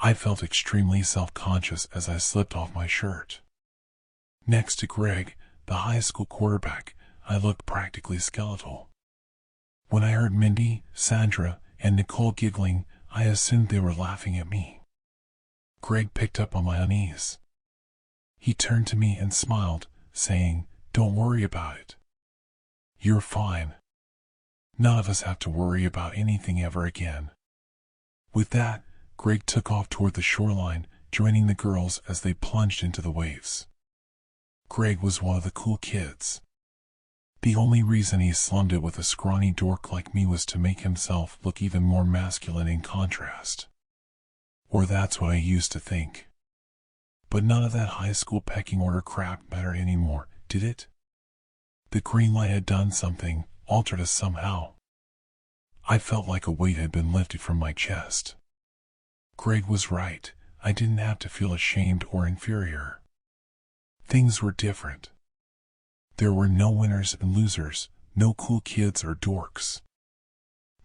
I felt extremely self-conscious as I slipped off my shirt. Next to Greg, the high school quarterback, I looked practically skeletal. When I heard Mindy, Sandra, and Nicole giggling, I assumed they were laughing at me. Greg picked up on my unease. He turned to me and smiled, saying, "Don't worry about it. You're fine. None of us have to worry about anything ever again." With that, Greg took off toward the shoreline, joining the girls as they plunged into the waves. Greg was one of the cool kids. The only reason he slummed it with a scrawny dork like me was to make himself look even more masculine in contrast. Or that's what I used to think. But none of that high school pecking order crap mattered anymore, did it? The green light had done something, altered us somehow. I felt like a weight had been lifted from my chest. Greg was right. I didn't have to feel ashamed or inferior. Things were different. There were no winners and losers, no cool kids or dorks.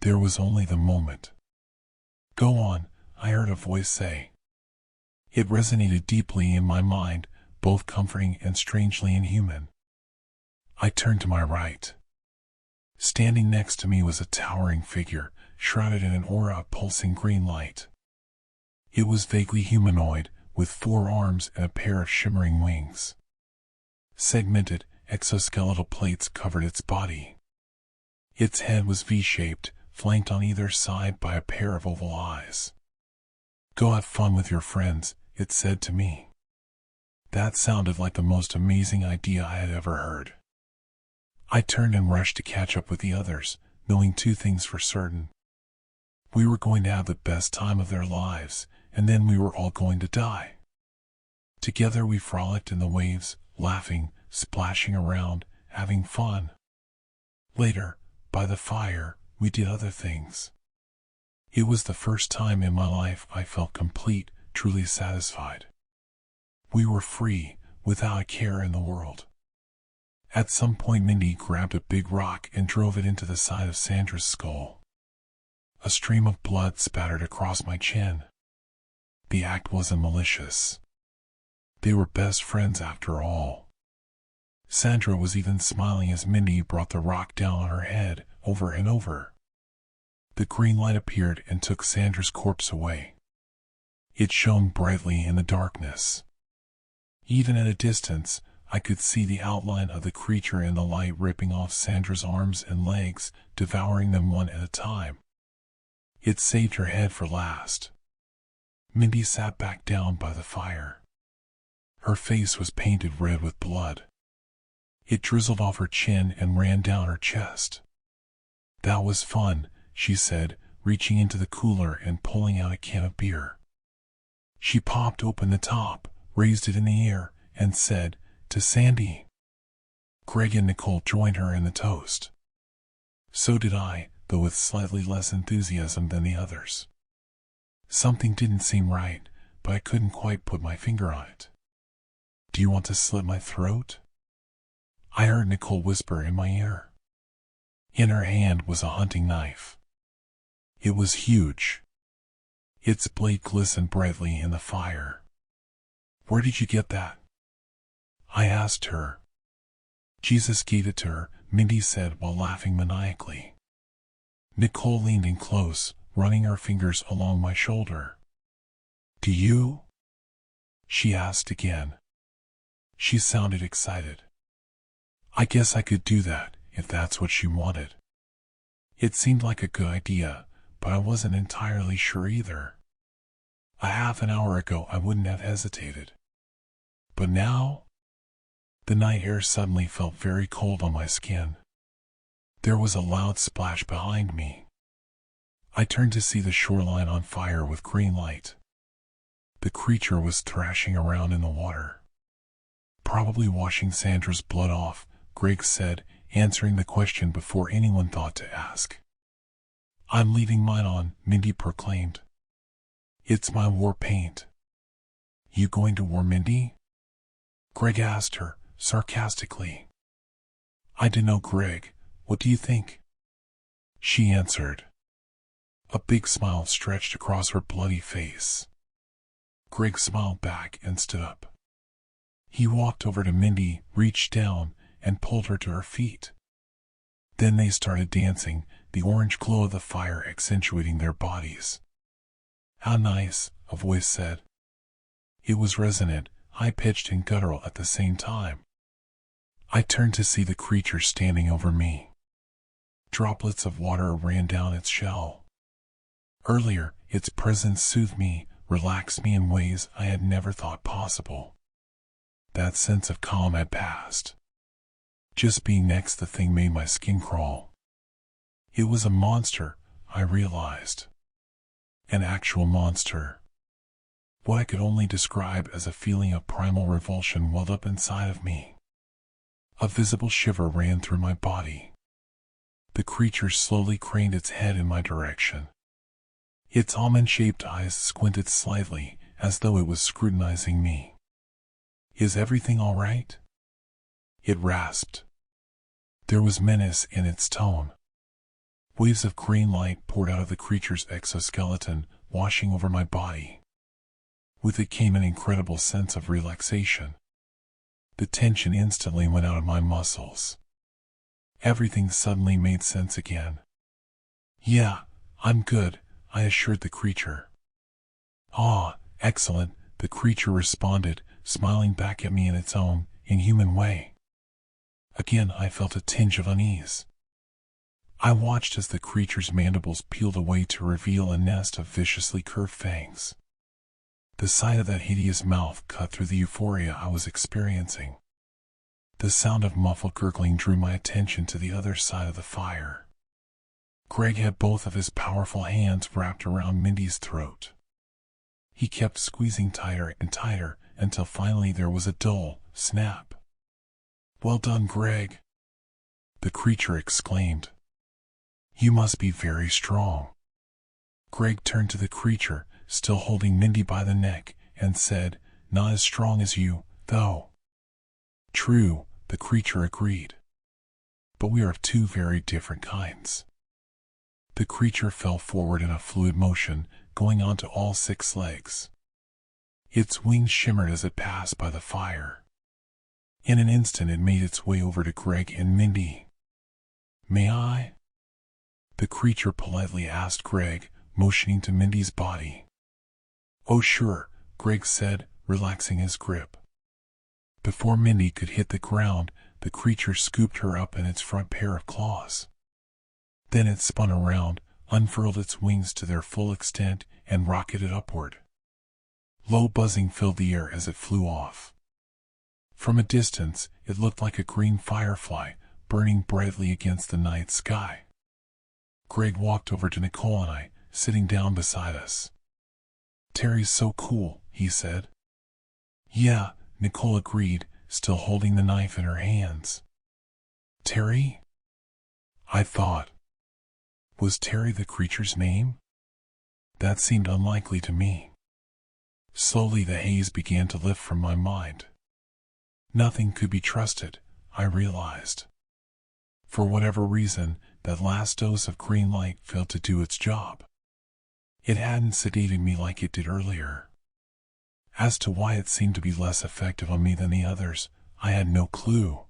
There was only the moment. "Go on," I heard a voice say. It resonated deeply in my mind, both comforting and strangely inhuman. I turned to my right. Standing next to me was a towering figure, shrouded in an aura of pulsing green light. It was vaguely humanoid, with 4 arms and a pair of shimmering wings. Segmented, exoskeletal plates covered its body. Its head was V-shaped, flanked on either side by a pair of oval eyes. "Go have fun with your friends," it said to me. That sounded like the most amazing idea I had ever heard. I turned and rushed to catch up with the others, knowing 2 things for certain. We were going to have the best time of their lives, and then we were all going to die. Together we frolicked in the waves, laughing, splashing around, having fun. Later, by the fire, we did other things. It was the first time in my life I felt complete, truly satisfied. We were free, without a care in the world. At some point Mindy grabbed a big rock and drove it into the side of Sandra's skull. A stream of blood spattered across my chin. The act wasn't malicious. They were best friends after all. Sandra was even smiling as Mindy brought the rock down on her head, over and over. The green light appeared and took Sandra's corpse away. It shone brightly in the darkness. Even at a distance, I could see the outline of the creature in the light ripping off Sandra's arms and legs, devouring them one at a time. It saved her head for last. Mindy sat back down by the fire. Her face was painted red with blood. It drizzled off her chin and ran down her chest. "That was fun," she said, reaching into the cooler and pulling out a can of beer. She popped open the top, raised it in the air, and said, "To Sandy." Greg and Nicole joined her in the toast. So did I, though with slightly less enthusiasm than the others. Something didn't seem right, but I couldn't quite put my finger on it. "Do you want to slit my throat?" I heard Nicole whisper in my ear. In her hand was a hunting knife. It was huge. Its blade glistened brightly in the fire. "Where did you get that?" I asked her. "Jesus gave it to her," Mindy said while laughing maniacally. Nicole leaned in close, running her fingers along my shoulder. "Do you?" she asked again. She sounded excited. I guess I could do that, if that's what she wanted. It seemed like a good idea, but I wasn't entirely sure either. A half an hour ago I wouldn't have hesitated. But now? The night air suddenly felt very cold on my skin. There was a loud splash behind me. I turned to see the shoreline on fire with green light. The creature was thrashing around in the water. "Probably washing Sandra's blood off," Greg said, answering the question before anyone thought to ask. "I'm leaving mine on," Mindy proclaimed. "It's my war paint." "You going to war, Mindy?" Greg asked her, sarcastically. "I dunno, Greg. What do you think?" She answered. A big smile stretched across her bloody face. Greg smiled back and stood up. He walked over to Mindy, reached down, and pulled her to her feet. Then they started dancing, the orange glow of the fire accentuating their bodies. "How nice," a voice said. It was resonant, high-pitched and guttural at the same time. I turned to see the creature standing over me. Droplets of water ran down its shell. Earlier, its presence soothed me, relaxed me in ways I had never thought possible. That sense of calm had passed. Just being next to the thing made my skin crawl. It was a monster, I realized. An actual monster. What I could only describe as a feeling of primal revulsion welled up inside of me. A visible shiver ran through my body. The creature slowly craned its head in my direction. Its almond-shaped eyes squinted slightly, as though it was scrutinizing me. "Is everything all right?" It rasped. There was menace in its tone. Waves of green light poured out of the creature's exoskeleton, washing over my body. With it came an incredible sense of relaxation. The tension instantly went out of my muscles. Everything suddenly made sense again. "Yeah, I'm good," I assured the creature. "Ah, excellent," the creature responded, smiling back at me in its own, inhuman way. Again I felt a tinge of unease. I watched as the creature's mandibles peeled away to reveal a nest of viciously curved fangs. The sight of that hideous mouth cut through the euphoria I was experiencing. The sound of muffled gurgling drew my attention to the other side of the fire. Greg had both of his powerful hands wrapped around Mindy's throat. He kept squeezing tighter and tighter until finally there was a dull snap. "Well done, Greg," the creature exclaimed. "You must be very strong." Greg turned to the creature, still holding Mindy by the neck, and said, "Not as strong as you, though." "True," the creature agreed. "But we are of two very different kinds." The creature fell forward in a fluid motion, going onto all 6 legs. Its wings shimmered as it passed by the fire. In an instant it made its way over to Greg and Mindy. "May I?" the creature politely asked Greg, motioning to Mindy's body. "Oh sure," Greg said, relaxing his grip. Before Mindy could hit the ground, the creature scooped her up in its front pair of claws. Then it spun around, unfurled its wings to their full extent, and rocketed upward. Low buzzing filled the air as it flew off. From a distance, it looked like a green firefly, burning brightly against the night sky. Greg walked over to Nicole and I, sitting down beside us. "Terry's so cool," he said. "Yeah," Nicole agreed, still holding the knife in her hands. "Terry?" I thought. Was Terry the creature's name? That seemed unlikely to me. Slowly the haze began to lift from my mind. Nothing could be trusted, I realized. For whatever reason, that last dose of green light failed to do its job. It hadn't sedated me like it did earlier. As to why it seemed to be less effective on me than the others, I had no clue.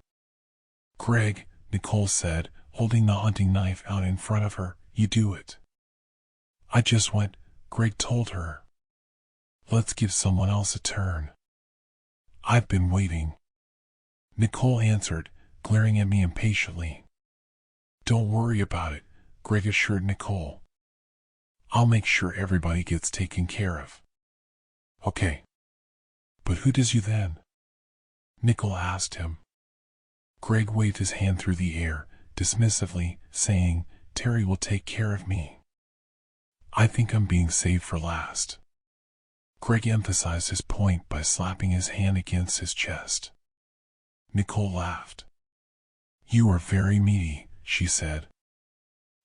"Greg," Nicole said, holding the hunting knife out in front of her, "you do it." "I just went," Greg told her. "Let's give someone else a turn." "I've been waiting," Nicole answered, glaring at me impatiently. "Don't worry about it," Greg assured Nicole. "I'll make sure everybody gets taken care of." "Okay. But who does you then?" Nicole asked him. Greg waved his hand through the air, dismissively, saying, "Terry will take care of me. I think I'm being saved for last." Greg emphasized his point by slapping his hand against his chest. Nicole laughed. "You are very meaty," she said.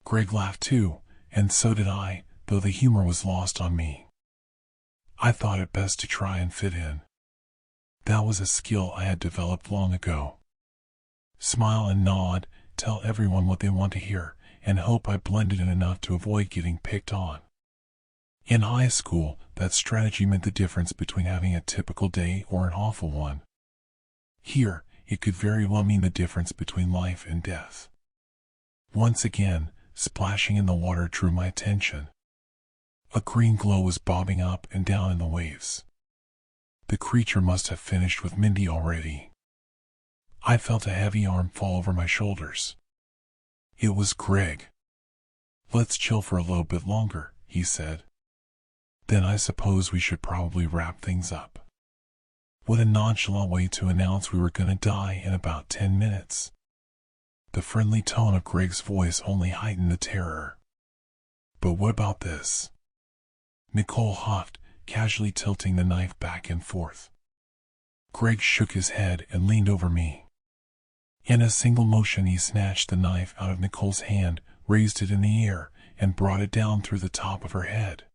Greg laughed too, and so did I, though the humor was lost on me. I thought it best to try and fit in. That was a skill I had developed long ago. Smile and nod, tell everyone what they want to hear, and hope I blended in enough to avoid getting picked on. In high school, that strategy meant the difference between having a typical day or an awful one. Here, it could very well mean the difference between life and death. Once again, splashing in the water drew my attention. A green glow was bobbing up and down in the waves. The creature must have finished with Mindy already. I felt a heavy arm fall over my shoulders. It was Greg. "Let's chill for a little bit longer," he said. "Then I suppose we should probably wrap things up." What a nonchalant way to announce we were going to die in about 10 minutes. The friendly tone of Greg's voice only heightened the terror. "But what about this?" Nicole huffed, casually tilting the knife back and forth. Greg shook his head and leaned over me. In a single motion he snatched the knife out of Nicole's hand, raised it in the air, and brought it down through the top of her head.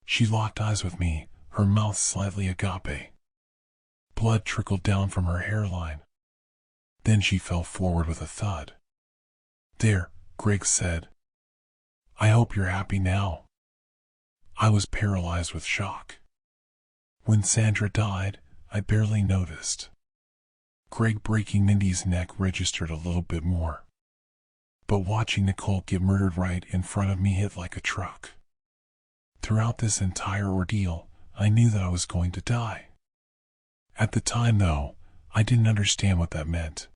She locked eyes with me, her mouth slightly agape. Blood trickled down from her hairline. Then she fell forward with a thud. "There," Greg said. "I hope you're happy now." I was paralyzed with shock. When Sandra died, I barely noticed. Greg breaking Mindy's neck registered a little bit more. But watching Nicole get murdered right in front of me hit like a truck. Throughout this entire ordeal, I knew that I was going to die. At the time, though, I didn't understand what that meant.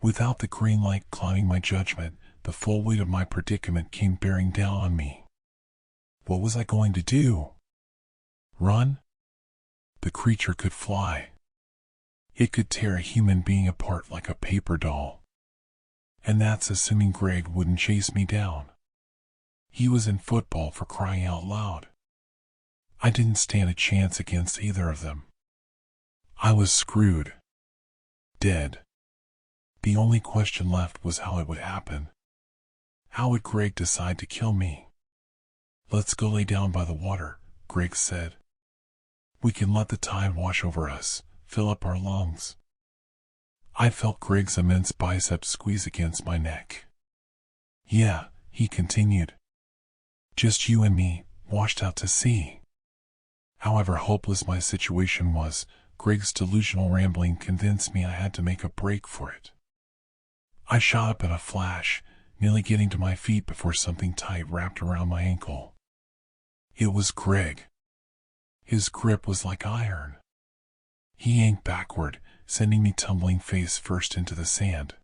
Without the green light clouding my judgment, the full weight of my predicament came bearing down on me. What was I going to do? Run? The creature could fly. It could tear a human being apart like a paper doll. And that's assuming Greg wouldn't chase me down. He was in football, for crying out loud. I didn't stand a chance against either of them. I was screwed. Dead. The only question left was how it would happen. How would Greg decide to kill me? "Let's go lay down by the water," Greg said. "We can let the tide wash over us, fill up our lungs." I felt Greg's immense biceps squeeze against my neck. "Yeah," he continued. "Just you and me, washed out to sea." However hopeless my situation was, Greg's delusional rambling convinced me I had to make a break for it. I shot up in a flash, nearly getting to my feet before something tight wrapped around my ankle. It was Greg. His grip was like iron. He yanked backward, sending me tumbling face first into the sand.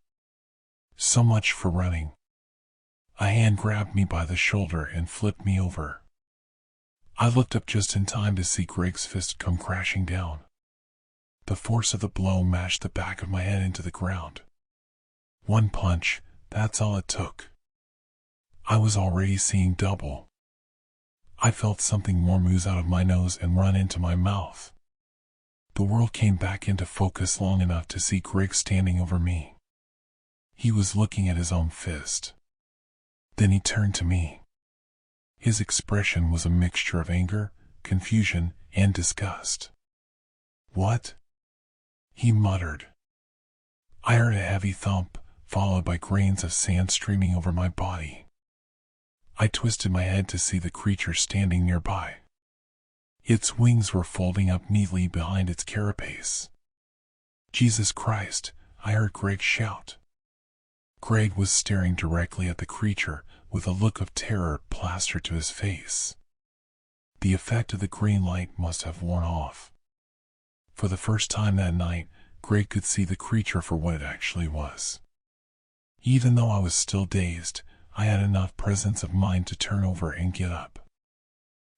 So much for running. A hand grabbed me by the shoulder and flipped me over. I looked up just in time to see Greg's fist come crashing down. The force of the blow mashed the back of my head into the ground. One punch, that's all it took. I was already seeing double. I felt something more ooze out of my nose and run into my mouth. The world came back into focus long enough to see Greg standing over me. He was looking at his own fist. Then he turned to me. His expression was a mixture of anger, confusion, and disgust. "What?" he muttered. I heard a heavy thump, followed by grains of sand streaming over my body. I twisted my head to see the creature standing nearby. Its wings were folding up neatly behind its carapace. "Jesus Christ," I heard Greg shout. Greg was staring directly at the creature, with a look of terror plastered to his face. The effect of the green light must have worn off. For the first time that night, Greg could see the creature for what it actually was. Even though I was still dazed, I had enough presence of mind to turn over and get up.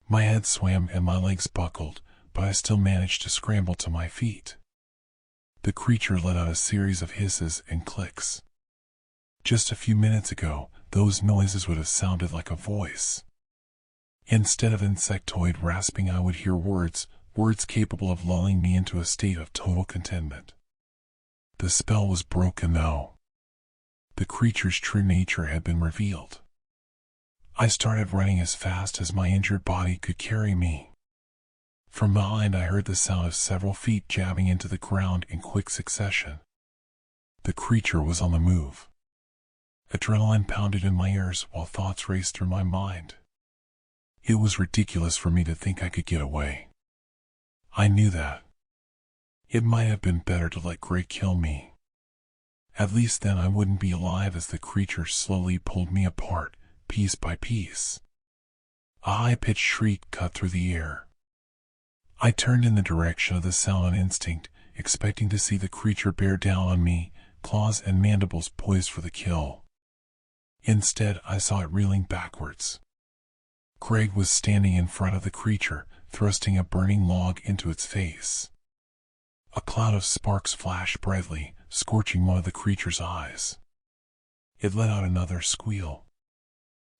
My head swam and my legs buckled, but I still managed to scramble to my feet. The creature let out a series of hisses and clicks. Just a few minutes ago, those noises would have sounded like a voice. Instead of insectoid rasping, I would hear words capable of lulling me into a state of total contentment. The spell was broken, though. The creature's true nature had been revealed. I started running as fast as my injured body could carry me. From behind I heard the sound of several feet jabbing into the ground in quick succession. The creature was on the move. Adrenaline pounded in my ears while thoughts raced through my mind. It was ridiculous for me to think I could get away. I knew that. It might have been better to let Greg kill me. At least then I wouldn't be alive as the creature slowly pulled me apart, piece by piece. A high-pitched shriek cut through the air. I turned in the direction of the sound on instinct, expecting to see the creature bear down on me, claws and mandibles poised for the kill. Instead, I saw it reeling backwards. Greg was standing in front of the creature, thrusting a burning log into its face. A cloud of sparks flashed brightly, scorching one of the creature's eyes. It let out another squeal.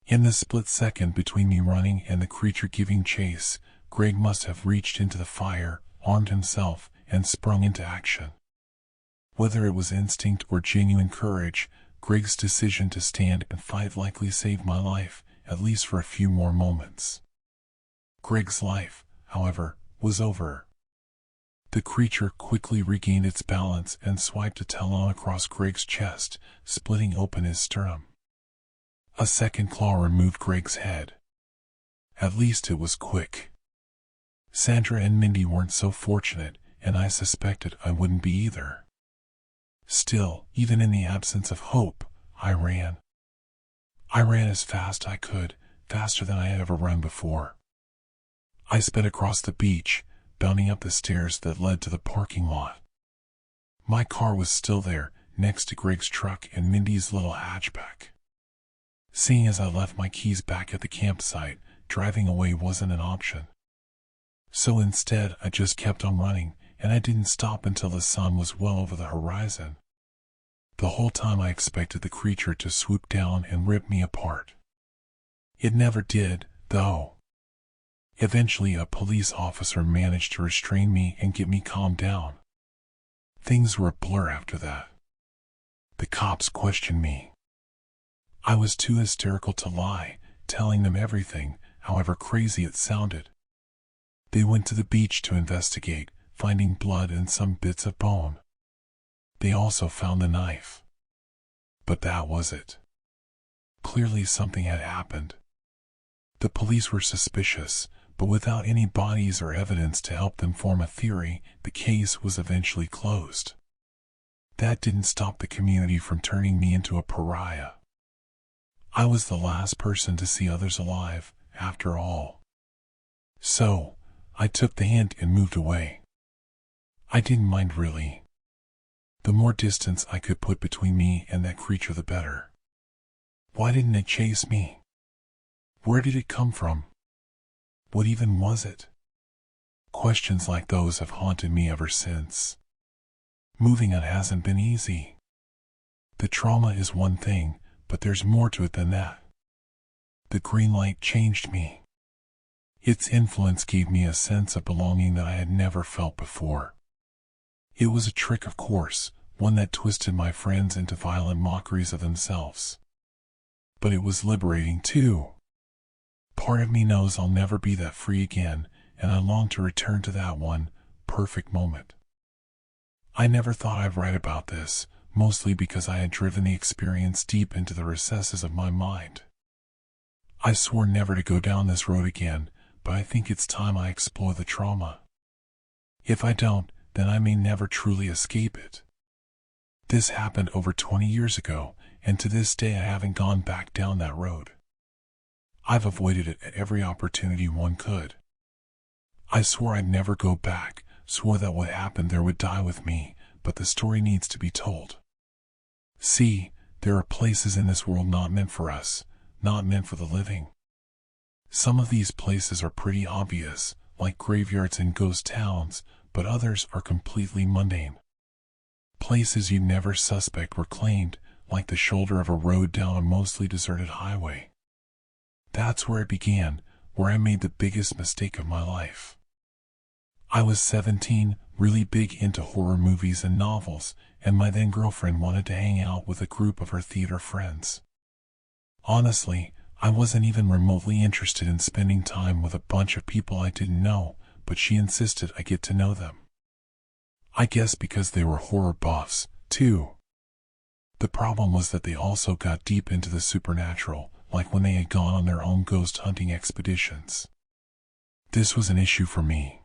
In the split second between me running and the creature giving chase, Greg must have reached into the fire, armed himself, and sprung into action. Whether it was instinct or genuine courage, Greg's decision to stand and fight likely saved my life, at least for a few more moments. Greg's life, however, was over. The creature quickly regained its balance and swiped a talon across Greg's chest, splitting open his sternum. A second claw removed Greg's head. At least it was quick. Sandra and Mindy weren't so fortunate, and I suspected I wouldn't be either. Still, even in the absence of hope, I ran. I ran as fast I could, faster than I had ever run before. I sped across the beach, bounding up the stairs that led to the parking lot. My car was still there, next to Greg's truck and Mindy's little hatchback. Seeing as I left my keys back at the campsite, driving away wasn't an option. So instead, I just kept on running, and I didn't stop until the sun was well over the horizon. The whole time I expected the creature to swoop down and rip me apart. It never did, though. Eventually, a police officer managed to restrain me and get me calmed down. Things were a blur after that. The cops questioned me. I was too hysterical to lie, telling them everything, however crazy it sounded. They went to the beach to investigate, finding blood and some bits of bone. They also found the knife. But that was it. Clearly something had happened. The police were suspicious, but without any bodies or evidence to help them form a theory, the case was eventually closed. That didn't stop the community from turning me into a pariah. I was the last person to see others alive, after all. So, I took the hint and moved away. I didn't mind really. The more distance I could put between me and that creature, the better. Why didn't it chase me? Where did it come from? What even was it? Questions like those have haunted me ever since. Moving on hasn't been easy. The trauma is one thing, but there's more to it than that. The green light changed me. Its influence gave me a sense of belonging that I had never felt before. It was a trick, of course, one that twisted my friends into violent mockeries of themselves. But it was liberating too. Part of me knows I'll never be that free again, and I long to return to that one perfect moment. I never thought I'd write about this, mostly because I had driven the experience deep into the recesses of my mind. I swore never to go down this road again, but I think it's time I explore the trauma. If I don't, then I may never truly escape it. This happened over 20 years ago, and to this day I haven't gone back down that road. I've avoided it at every opportunity one could. I swore I'd never go back, swore that what happened there would die with me, but the story needs to be told. See, there are places in this world not meant for us, not meant for the living. Some of these places are pretty obvious, like graveyards and ghost towns, but others are completely mundane. Places you'd never suspect were claimed, like the shoulder of a road down a mostly deserted highway. That's where it began, where I made the biggest mistake of my life. I was 17, really big into horror movies and novels, and my then girlfriend wanted to hang out with a group of her theater friends. Honestly, I wasn't even remotely interested in spending time with a bunch of people I didn't know, but she insisted I get to know them. I guess because they were horror buffs, too. The problem was that they also got deep into the supernatural, like when they had gone on their own ghost hunting expeditions. This was an issue for me.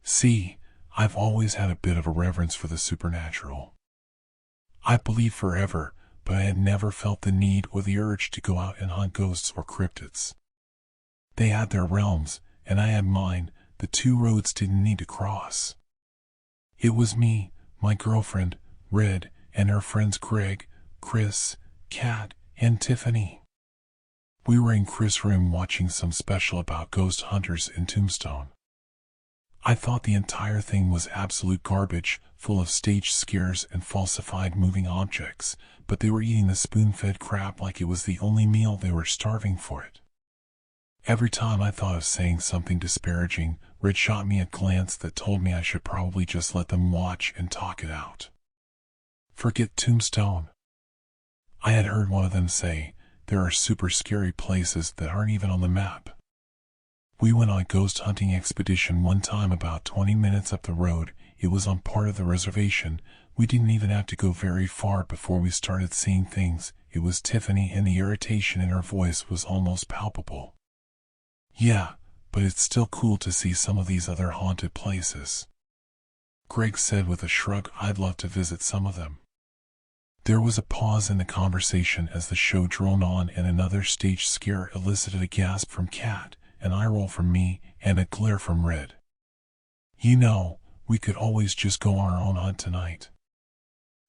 See, I've always had a bit of a reverence for the supernatural. I believed forever, but I had never felt the need or the urge to go out and hunt ghosts or cryptids. They had their realms, and I had mine. The two roads didn't need to cross. It was me, my girlfriend, Red, and her friends Greg, Chris, Kat, and Tiffany. We were in Chris' room watching some special about ghost hunters in Tombstone. I thought the entire thing was absolute garbage, full of staged scares and falsified moving objects, but they were eating the spoon-fed crap like it was the only meal. They were starving for it. Every time I thought of saying something disparaging, Red shot me a glance that told me I should probably just let them watch and talk it out. Forget Tombstone. I had heard one of them say, there are super scary places that aren't even on the map. We went on a ghost hunting expedition one time about 20 minutes up the road. It was on part of the reservation. We didn't even have to go very far before we started seeing things. It was Tiffany, and the irritation in her voice was almost palpable. Yeah, but it's still cool to see some of these other haunted places. Greg said with a shrug, I'd love to visit some of them. There was a pause in the conversation as the show droned on, and another staged scare elicited a gasp from Kat, an eye roll from me, and a glare from Red. You know, we could always just go on our own hunt tonight.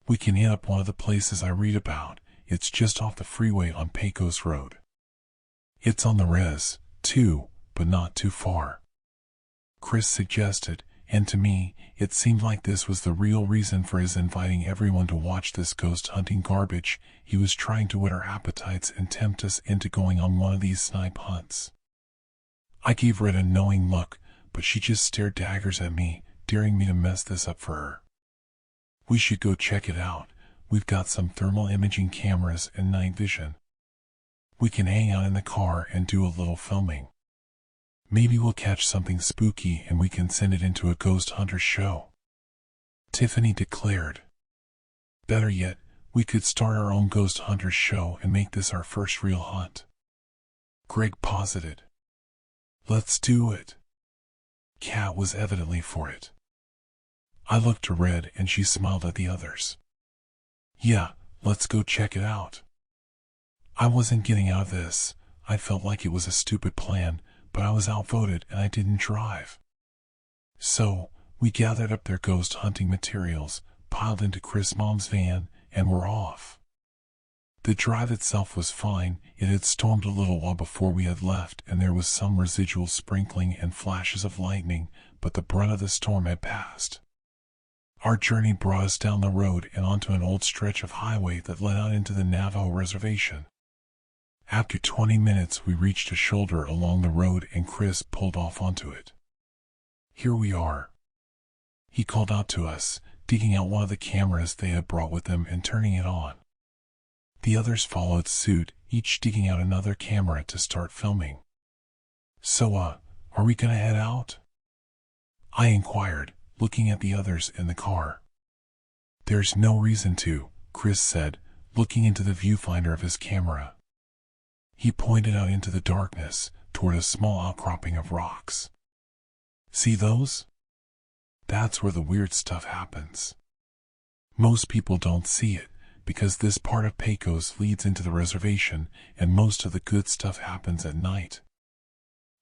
We can hit up one of the places I read about. It's just off the freeway on Pecos Road. It's on the res, too, but not too far. Chris suggested, and to me, it seemed like this was the real reason for his inviting everyone to watch this ghost hunting garbage. He was trying to whet our appetites and tempt us into going on one of these snipe hunts. I gave Red a knowing look, but she just stared daggers at me, daring me to mess this up for her. We should go check it out. We've got some thermal imaging cameras and night vision. We can hang out in the car and do a little filming. Maybe we'll catch something spooky and we can send it into a ghost hunter show. Tiffany declared. Better yet, we could start our own ghost hunter show and make this our first real hunt. Greg posited. Let's do it. Kat was evidently for it. I looked to Red and she smiled at the others. Yeah, let's go check it out. I wasn't getting out of this. I felt like it was a stupid plan, but I was outvoted and I didn't drive. So, we gathered up their ghost hunting materials, piled into Chris' mom's van, and were off. The drive itself was fine. It had stormed a little while before we had left, and there was some residual sprinkling and flashes of lightning, but the brunt of the storm had passed. Our journey brought us down the road and onto an old stretch of highway that led out into the Navajo reservation. After 20 minutes, we reached a shoulder along the road and Chris pulled off onto it. Here we are. He called out to us, digging out one of the cameras they had brought with them and turning it on. The others followed suit, each digging out another camera to start filming. So, are we gonna head out? I inquired, looking at the others in the car. There's no reason to, Chris said, looking into the viewfinder of his camera. He pointed out into the darkness, toward a small outcropping of rocks. See those? That's where the weird stuff happens. Most people don't see it, because this part of Pecos leads into the reservation, and most of the good stuff happens at night.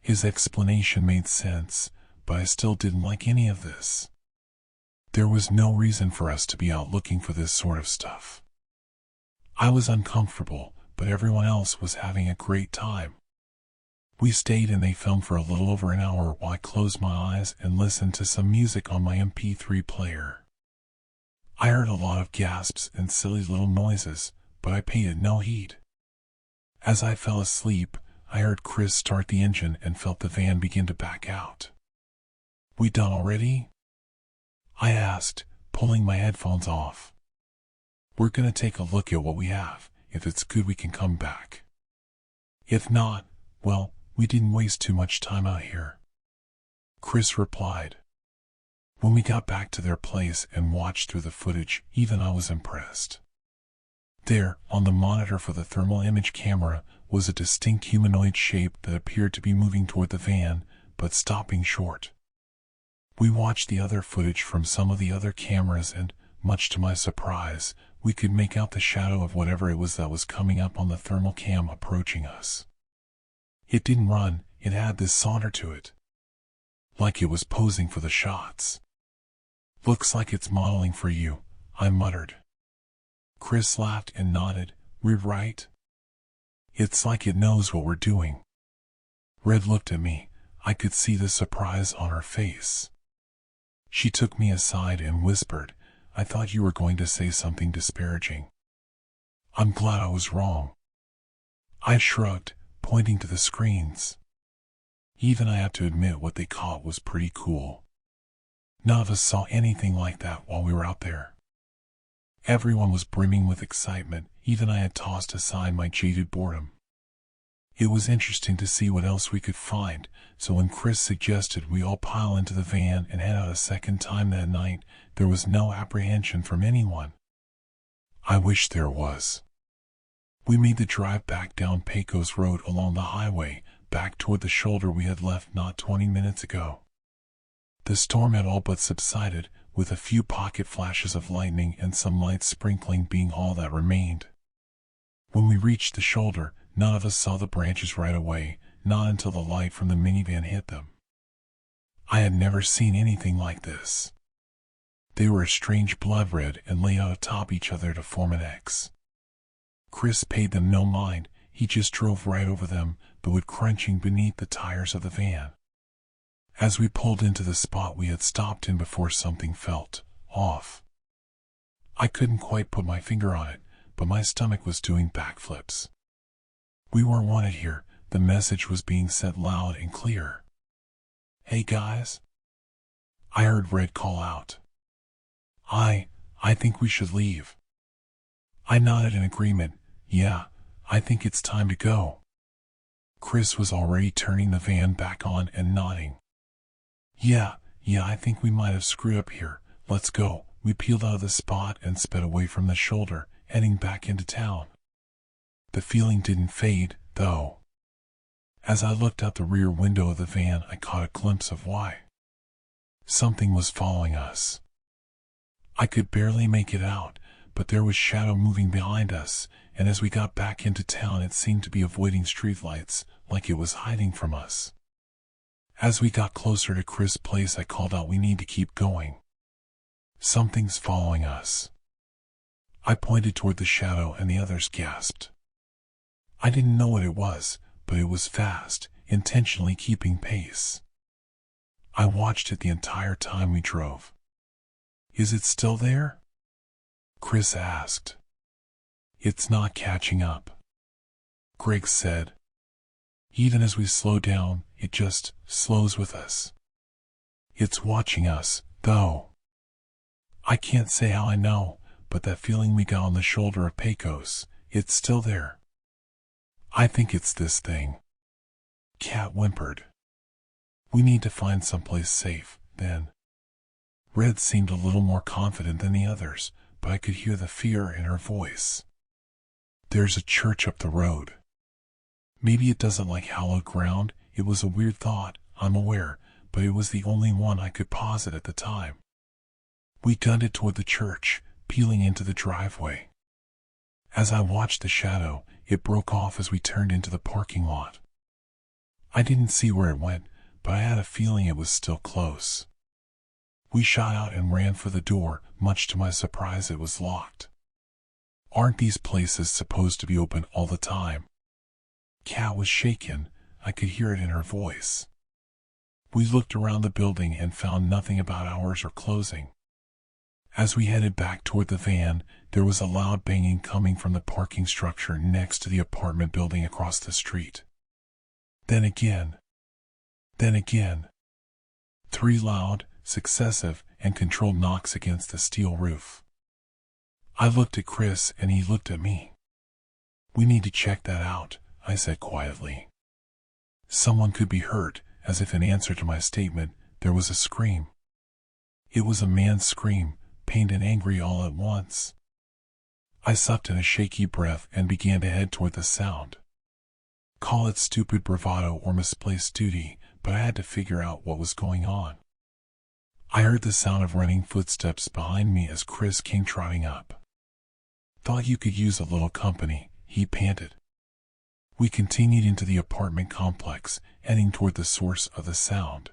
His explanation made sense, but I still didn't like any of this. There was no reason for us to be out looking for this sort of stuff. I was uncomfortable, but everyone else was having a great time. We stayed and they filmed for a little over an hour while I closed my eyes and listened to some music on my MP3 player. I heard a lot of gasps and silly little noises, but I paid it no heed. As I fell asleep, I heard Chris start the engine and felt the van begin to back out. We done already? I asked, pulling my headphones off. We're gonna take a look at what we have. If it's good, we can come back. If not, well, we didn't waste too much time out here. Chris replied. When we got back to their place and watched through the footage, even I was impressed. There, on the monitor for the thermal image camera, was a distinct humanoid shape that appeared to be moving toward the van, but stopping short. We watched the other footage from some of the other cameras and, much to my surprise, we could make out the shadow of whatever it was that was coming up on the thermal cam approaching us. It didn't run, it had this saunter to it. Like it was posing for the shots. "Looks like it's modeling for you," I muttered. Chris laughed and nodded. "We're right. It's like it knows what we're doing." Red looked at me. I could see the surprise on her face. She took me aside and whispered, "I thought you were going to say something disparaging." "I'm glad I was wrong." I shrugged, pointing to the screens. Even I have to admit what they caught was pretty cool. None of us saw anything like that while we were out there. Everyone was brimming with excitement. Even I had tossed aside my jaded boredom. It was interesting to see what else we could find, so when Chris suggested we all pile into the van and head out a second time that night, there was no apprehension from anyone. I wish there was. We made the drive back down Pecos Road along the highway, back toward the shoulder we had left not 20 minutes ago. The storm had all but subsided, with a few pocket flashes of lightning and some light sprinkling being all that remained. When we reached the shoulder, none of us saw the branches right away, not until the light from the minivan hit them. I had never seen anything like this. They were a strange blood red and lay out atop each other to form an X. Chris paid them no mind, he just drove right over them, the wood crunching beneath the tires of the van. As we pulled into the spot we had stopped in before, something felt off. I couldn't quite put my finger on it, but my stomach was doing backflips. We weren't wanted here, the message was being said loud and clear. "Hey guys?" I heard Red call out. I think we should leave." I nodded in agreement. "Yeah, I think it's time to go." Chris was already turning the van back on and nodding. Yeah, I think we might have screwed up here. Let's go." We peeled out of the spot and sped away from the shoulder, heading back into town. The feeling didn't fade, though. As I looked out the rear window of the van, I caught a glimpse of why. Something was following us. I could barely make it out, but there was shadow moving behind us, and as we got back into town it seemed to be avoiding streetlights, like it was hiding from us. As we got closer to Chris' place, I called out, "We need to keep going. Something's following us." I pointed toward the shadow and the others gasped. I didn't know what it was, but it was fast, intentionally keeping pace. I watched it the entire time we drove. "Is it still there?" Chris asked. "It's not catching up," Greg said. "Even as we slow down, it just slows with us. It's watching us, though. I can't say how I know, but that feeling we got on the shoulder of Pecos, it's still there. I think it's this thing." Kat whimpered. "We need to find someplace safe, then." Red seemed a little more confident than the others, but I could hear the fear in her voice. "There's a church up the road. Maybe it doesn't like hallowed ground." It was a weird thought, I'm aware, but it was the only one I could posit at the time. We gunned toward the church, peeling into the driveway. As I watched the shadow, it broke off as we turned into the parking lot. I didn't see where it went, but I had a feeling it was still close. We shot out and ran for the door. Much to my surprise, it was locked. Aren't these places supposed to be open all the time? Kat was shaken. I could hear it in her voice. We looked around the building and found nothing about hours or closing. As we headed back toward the van, there was a loud banging coming from the parking structure next to the apartment building across the street. Then again. 3 loud, successive, and controlled knocks against the steel roof. I looked at Chris and he looked at me. "We need to check that out," I said quietly. Someone could be hurt. As if in answer to my statement, there was a scream. It was a man's scream, pained and angry all at once. I sucked in a shaky breath and began to head toward the sound. Call it stupid bravado or misplaced duty, but I had to figure out what was going on. I heard the sound of running footsteps behind me as Chris came trotting up. Thought you could use a little company, he panted. We continued into the apartment complex, heading toward the source of the sound.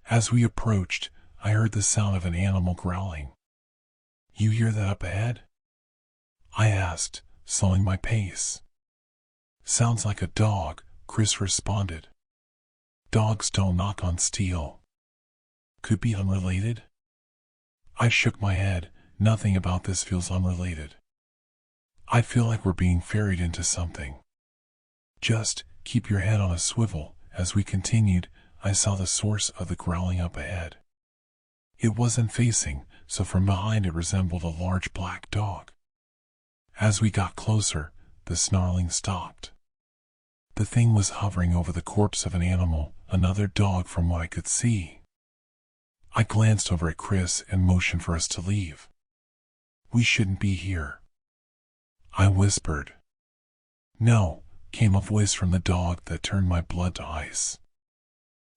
As we approached, I heard the sound of an animal growling. You hear that up ahead? I asked, slowing my pace. Sounds like a dog, Chris responded. Dogs don't knock on steel. Could be unrelated? I shook my head. Nothing about this feels unrelated. I feel like we're being ferried into something. Just keep your head on a swivel. As we continued, I saw the source of the growling up ahead. It wasn't facing, so from behind it resembled a large black dog. As we got closer, the snarling stopped. The thing was hovering over the corpse of an animal, another dog from what I could see. I glanced over at Chris and motioned for us to leave. We shouldn't be here, I whispered. No, came a voice from the dog that turned my blood to ice.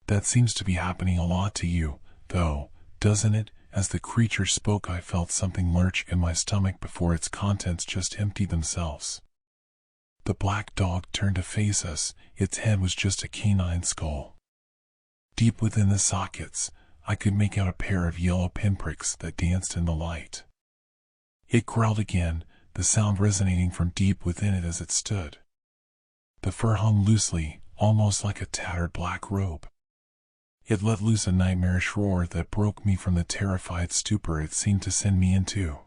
That seems to be happening a lot to you, though, doesn't it? As the creature spoke, I felt something lurch in my stomach before its contents just emptied themselves. The black dog turned to face us. Its head was just a canine skull. Deep within the sockets, I could make out a pair of yellow pinpricks that danced in the light. It growled again, the sound resonating from deep within it as it stood. The fur hung loosely, almost like a tattered black robe. It let loose a nightmarish roar that broke me from the terrified stupor it seemed to send me into.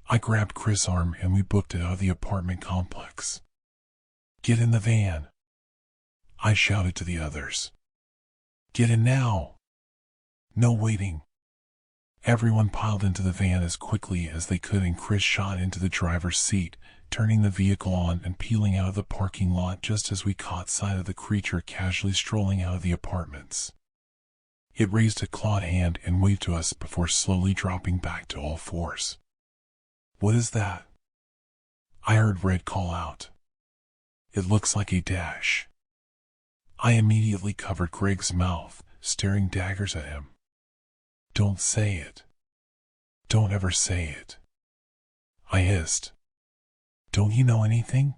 I grabbed Chris' arm and we booked it out of the apartment complex. Get in the van, I shouted to the others. Get in now. No waiting. Everyone piled into the van as quickly as they could and Chris shot into the driver's seat, turning the vehicle on and peeling out of the parking lot just as we caught sight of the creature casually strolling out of the apartments. It raised a clawed hand and waved to us before slowly dropping back to all fours. What is that? I heard Red call out. It looks like a dash. I immediately covered Greg's mouth, staring daggers at him. Don't say it. Don't ever say it, I hissed. Don't you know anything?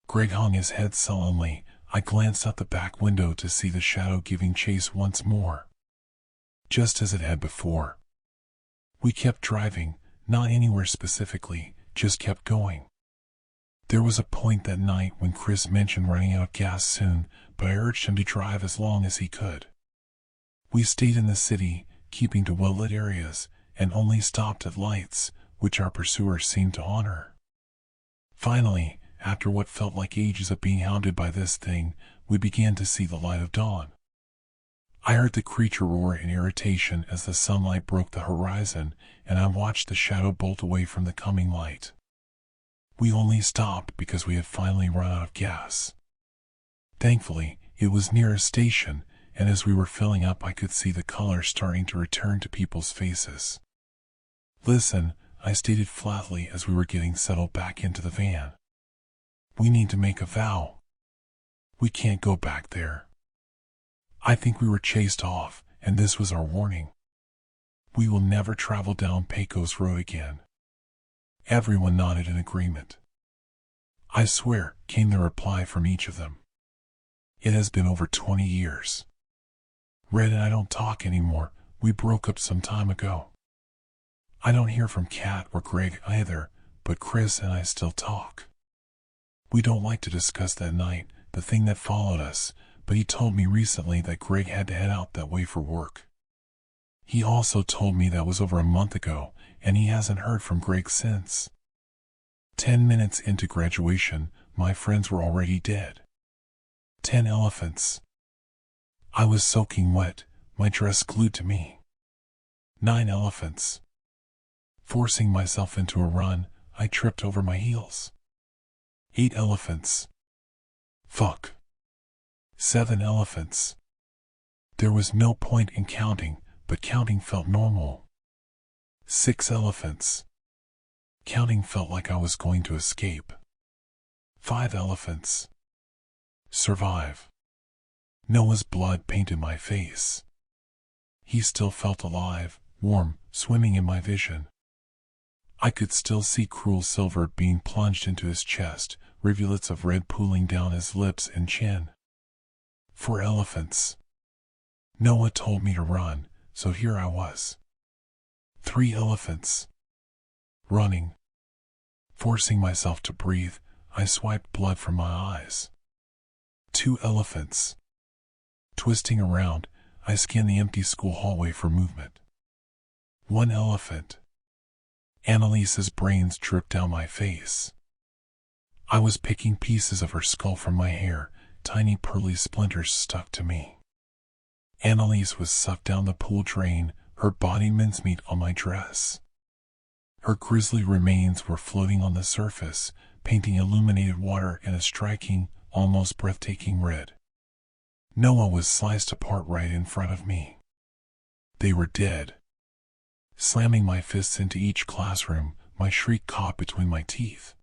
Greg hung his head sullenly. I glanced out the back window to see the shadow giving chase once more. Just as it had before. We kept driving, not anywhere specifically, just kept going. There was a point that night when Chris mentioned running out of gas soon, but I urged him to drive as long as he could. We stayed in the city, keeping to well-lit areas, and only stopped at lights, which our pursuers seemed to honor. Finally, after what felt like ages of being hounded by this thing, we began to see the light of dawn. I heard the creature roar in irritation as the sunlight broke the horizon, and I watched the shadow bolt away from the coming light. We only stopped because we had finally run out of gas. Thankfully, it was near a station, and as we were filling up I could see the color starting to return to people's faces. Listen, I stated flatly as we were getting settled back into the van. We need to make a vow. We can't go back there. I think we were chased off, and this was our warning. We will never travel down Pecos Road again. Everyone nodded in agreement. I swear, came the reply from each of them. It has been over 20 years. Red and I don't talk anymore. We broke up some time ago. I don't hear from Kat or Greg either, but Chris and I still talk. We don't like to discuss that night, the thing that followed us, but he told me recently that Greg had to head out that way for work. He also told me that was over a month ago, and he hasn't heard from Greg since. 10 minutes into graduation, my friends were already dead. 10 elephants. I was soaking wet, my dress glued to me. 9 elephants. Forcing myself into a run, I tripped over my heels. 8 elephants. Fuck. 7 elephants. There was no point in counting, but counting felt normal. 6 elephants. Counting felt like I was going to escape. 5 elephants. Survive. Noah's blood painted my face. He still felt alive, warm, swimming in my vision. I could still see cruel silver being plunged into his chest, rivulets of red pooling down his lips and chin. 4 elephants. Noah told me to run, so here I was. 3 elephants. Running. Forcing myself to breathe, I swiped blood from my eyes. 2 elephants. Twisting around, I scanned the empty school hallway for movement. 1 elephant. Annalise's brains dripped down my face. I was picking pieces of her skull from my hair, tiny pearly splinters stuck to me. Annalise was sucked down the pool drain, her body mincemeat on my dress. Her grisly remains were floating on the surface, painting illuminated water in a striking, almost breathtaking red. Noah was sliced apart right in front of me. They were dead. Slamming my fists into each classroom, my shriek caught between my teeth.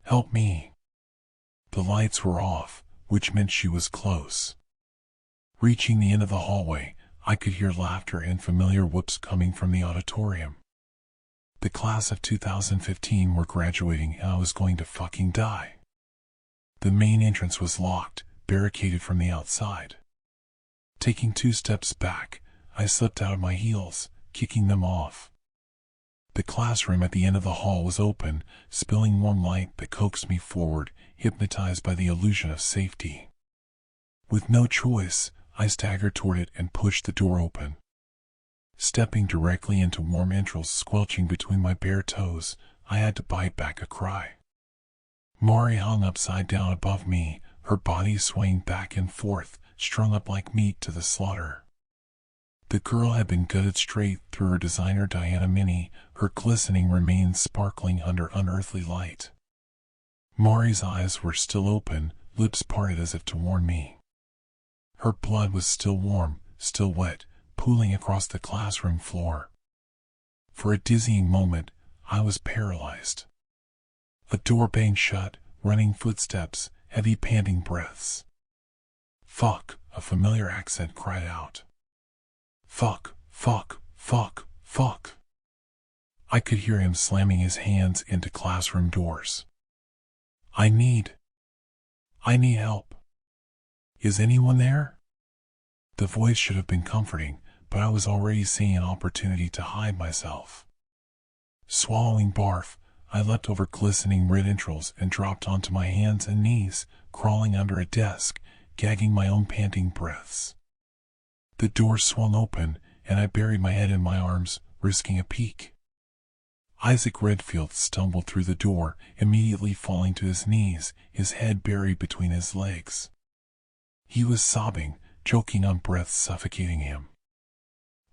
Help me. The lights were off, which meant she was close. Reaching the end of the hallway, I could hear laughter and familiar whoops coming from the auditorium. The class of 2015 were graduating and I was going to fucking die. The main entrance was locked, barricaded from the outside. Taking 2 steps back, I slipped out of my heels, kicking them off. The classroom at the end of the hall was open, spilling warm light that coaxed me forward, hypnotized by the illusion of safety. With no choice, I staggered toward it and pushed the door open. Stepping directly into warm entrails squelching between my bare toes, I had to bite back a cry. Mari hung upside down above me, her body swaying back and forth, strung up like meat to the slaughter. The girl had been gutted straight through her designer Diana Mini, her glistening remains sparkling under unearthly light. Mari's eyes were still open, lips parted as if to warn me. Her blood was still warm, still wet, pooling across the classroom floor. For a dizzying moment, I was paralyzed. A door banged shut, running footsteps, heavy panting breaths. Fuck, a familiar accent cried out. Fuck, fuck, fuck, fuck. I could hear him slamming his hands into classroom doors. I need help. Is anyone there? The voice should have been comforting, but I was already seeing an opportunity to hide myself. Swallowing barf, I leapt over glistening red entrails and dropped onto my hands and knees, crawling under a desk, gagging my own panting breaths. The door swung open, and I buried my head in my arms, risking a peek. Isaac Redfield stumbled through the door, immediately falling to his knees, his head buried between his legs. He was sobbing, choking on breath suffocating him.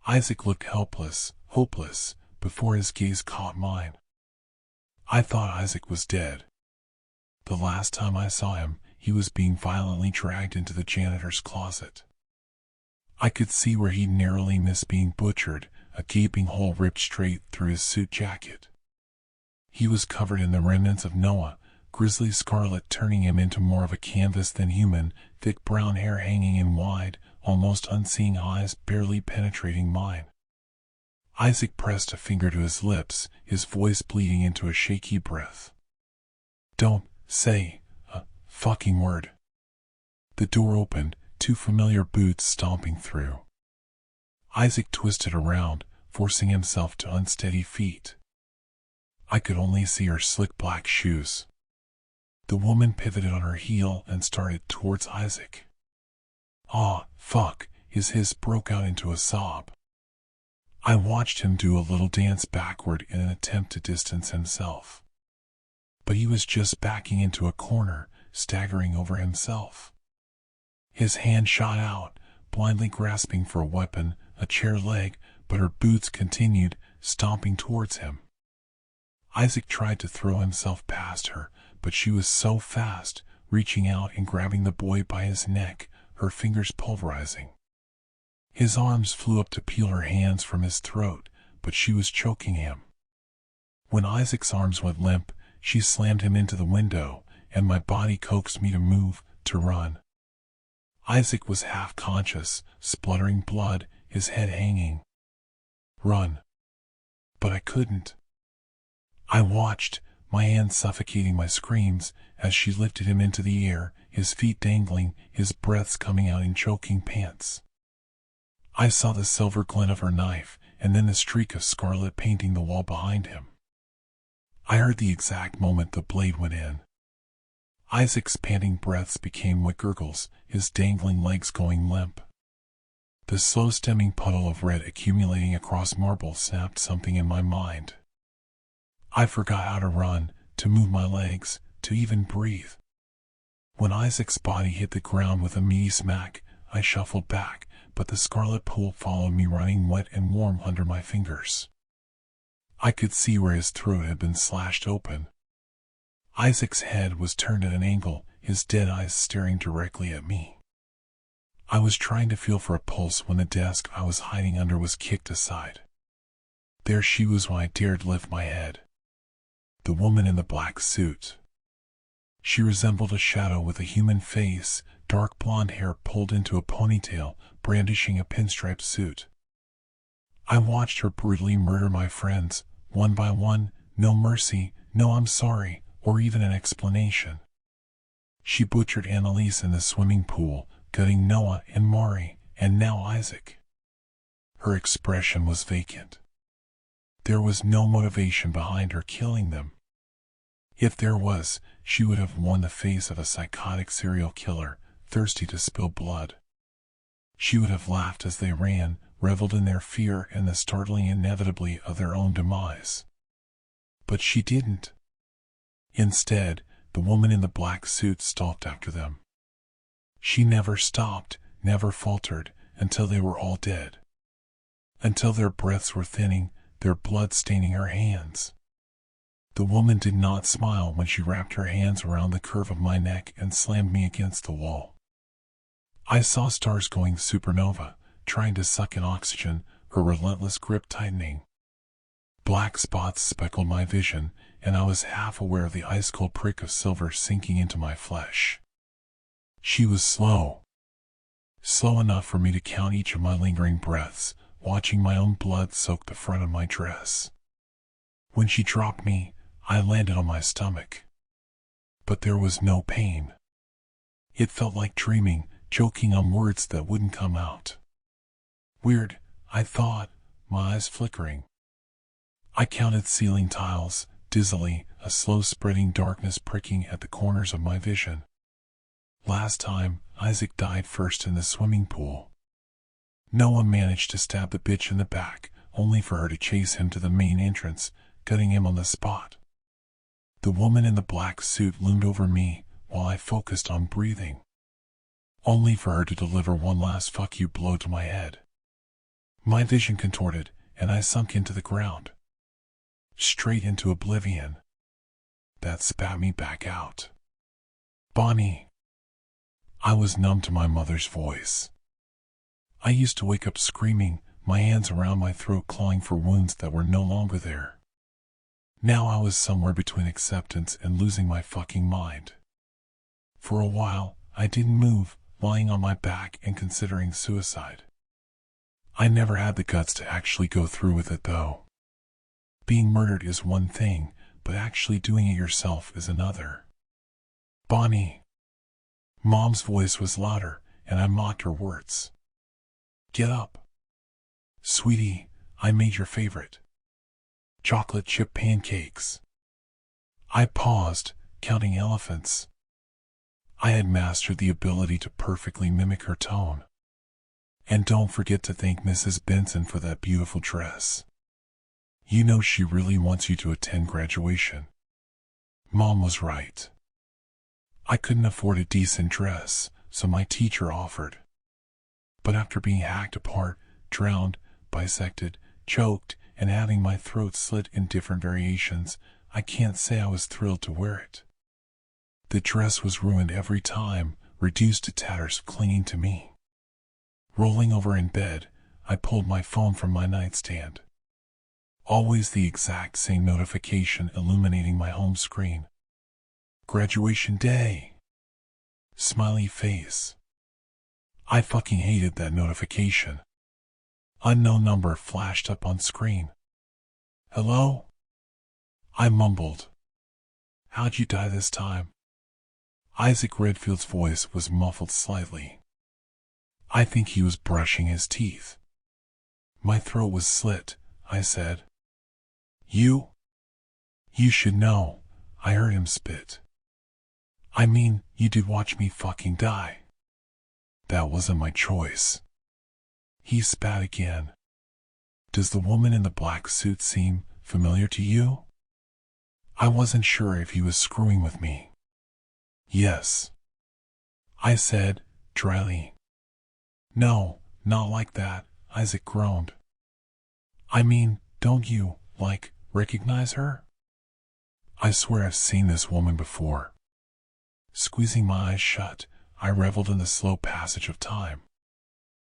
Isaac looked helpless, hopeless, before his gaze caught mine. I thought Isaac was dead. The last time I saw him, he was being violently dragged into the janitor's closet. I could see where he narrowly missed being butchered, a gaping hole ripped straight through his suit jacket. He was covered in the remnants of Noah, grisly scarlet turning him into more of a canvas than human, thick brown hair hanging in wide, almost unseeing eyes barely penetrating mine. Isaac pressed a finger to his lips, his voice bleeding into a shaky breath. Don't say a fucking word. The door opened, 2 familiar boots stomping through. Isaac twisted around, forcing himself to unsteady feet. I could only see her slick black shoes. The woman pivoted on her heel and started towards Isaac. "Aw, fuck," his hiss broke out into a sob. I watched him do a little dance backward in an attempt to distance himself. But he was just backing into a corner, staggering over himself. His hand shot out, blindly grasping for a weapon, a chair leg, but her boots continued, stomping towards him. Isaac tried to throw himself past her, but she was so fast, reaching out and grabbing the boy by his neck, her fingers pulverizing. His arms flew up to peel her hands from his throat, but she was choking him. When Isaac's arms went limp, she slammed him into the window, and my body coaxed me to move, to run. Isaac was half conscious, spluttering blood, his head hanging. Run. But I couldn't. I watched, my hand suffocating my screams, as she lifted him into the air, his feet dangling, his breaths coming out in choking pants. I saw the silver glint of her knife, and then the streak of scarlet painting the wall behind him. I heard the exact moment the blade went in. Isaac's panting breaths became wet gurgles, his dangling legs going limp. The slow stemming puddle of red accumulating across marble snapped something in my mind. I forgot how to run, to move my legs, to even breathe. When Isaac's body hit the ground with a meaty smack, I shuffled back, but the scarlet pool followed me, running wet and warm under my fingers. I could see where his throat had been slashed open. Isaac's head was turned at an angle, his dead eyes staring directly at me. I was trying to feel for a pulse when the desk I was hiding under was kicked aside. There she was when I dared lift my head. The woman in the black suit. She resembled a shadow with a human face, dark blonde hair pulled into a ponytail, brandishing a pinstripe suit. I watched her brutally murder my friends, one by one, no mercy, no I'm sorry, or even an explanation. She butchered Annalise in the swimming pool, gutting Noah and Mari, and now Isaac. Her expression was vacant. There was no motivation behind her killing them. If there was, she would have worn the face of a psychotic serial killer, thirsty to spill blood. She would have laughed as they ran, reveled in their fear and the startling inevitability of their own demise. But she didn't. Instead, the woman in the black suit stalked after them. She never stopped, never faltered, until they were all dead. Until their breaths were thinning, their blood staining her hands. The woman did not smile when she wrapped her hands around the curve of my neck and slammed me against the wall. I saw stars going supernova, trying to suck in oxygen, her relentless grip tightening. Black spots speckled my vision, and I was half aware of the ice-cold prick of silver sinking into my flesh. She was slow. Slow enough for me to count each of my lingering breaths, watching my own blood soak the front of my dress. When she dropped me, I landed on my stomach. But there was no pain. It felt like dreaming, choking on words that wouldn't come out. Weird, I thought, my eyes flickering. I counted ceiling tiles, dizzily, a slow spreading darkness pricking at the corners of my vision. Last time, Isaac died first in the swimming pool. Noah managed to stab the bitch in the back, only for her to chase him to the main entrance, gutting him on the spot. The woman in the black suit loomed over me, while I focused on breathing. Only for her to deliver one last fuck you blow to my head. My vision contorted, and I sunk into the ground. Straight into oblivion. That spat me back out. Bonnie. I was numb to my mother's voice. I used to wake up screaming, my hands around my throat clawing for wounds that were no longer there. Now I was somewhere between acceptance and losing my fucking mind. For a while, I didn't move, lying on my back and considering suicide. I never had the guts to actually go through with it though. Being murdered is one thing, but actually doing it yourself is another. Bonnie. Mom's voice was louder, and I mocked her words. Get up. Sweetie, I made your favorite. Chocolate chip pancakes. I paused, counting elephants. I had mastered the ability to perfectly mimic her tone. And don't forget to thank Mrs. Benson for that beautiful dress. You know she really wants you to attend graduation. Mom was right. I couldn't afford a decent dress, so my teacher offered. But after being hacked apart, drowned, bisected, choked, and having my throat slit in different variations, I can't say I was thrilled to wear it. The dress was ruined every time, reduced to tatters clinging to me. Rolling over in bed, I pulled my phone from my nightstand. Always the exact same notification illuminating my home screen. Graduation day. Smiley face. I fucking hated that notification. Unknown number flashed up on screen. Hello? I mumbled. How'd you die this time? Isaac Redfield's voice was muffled slightly. I think he was brushing his teeth. My throat was slit, I said. You should know, I heard him spit. I mean, you did watch me fucking die. That wasn't my choice. He spat again. Does the woman in the black suit seem familiar to you? I wasn't sure if he was screwing with me. Yes, I said, dryly. No, not like that, Isaac groaned. I mean, don't you, recognize her? I swear I've seen this woman before. Squeezing my eyes shut, I reveled in the slow passage of time.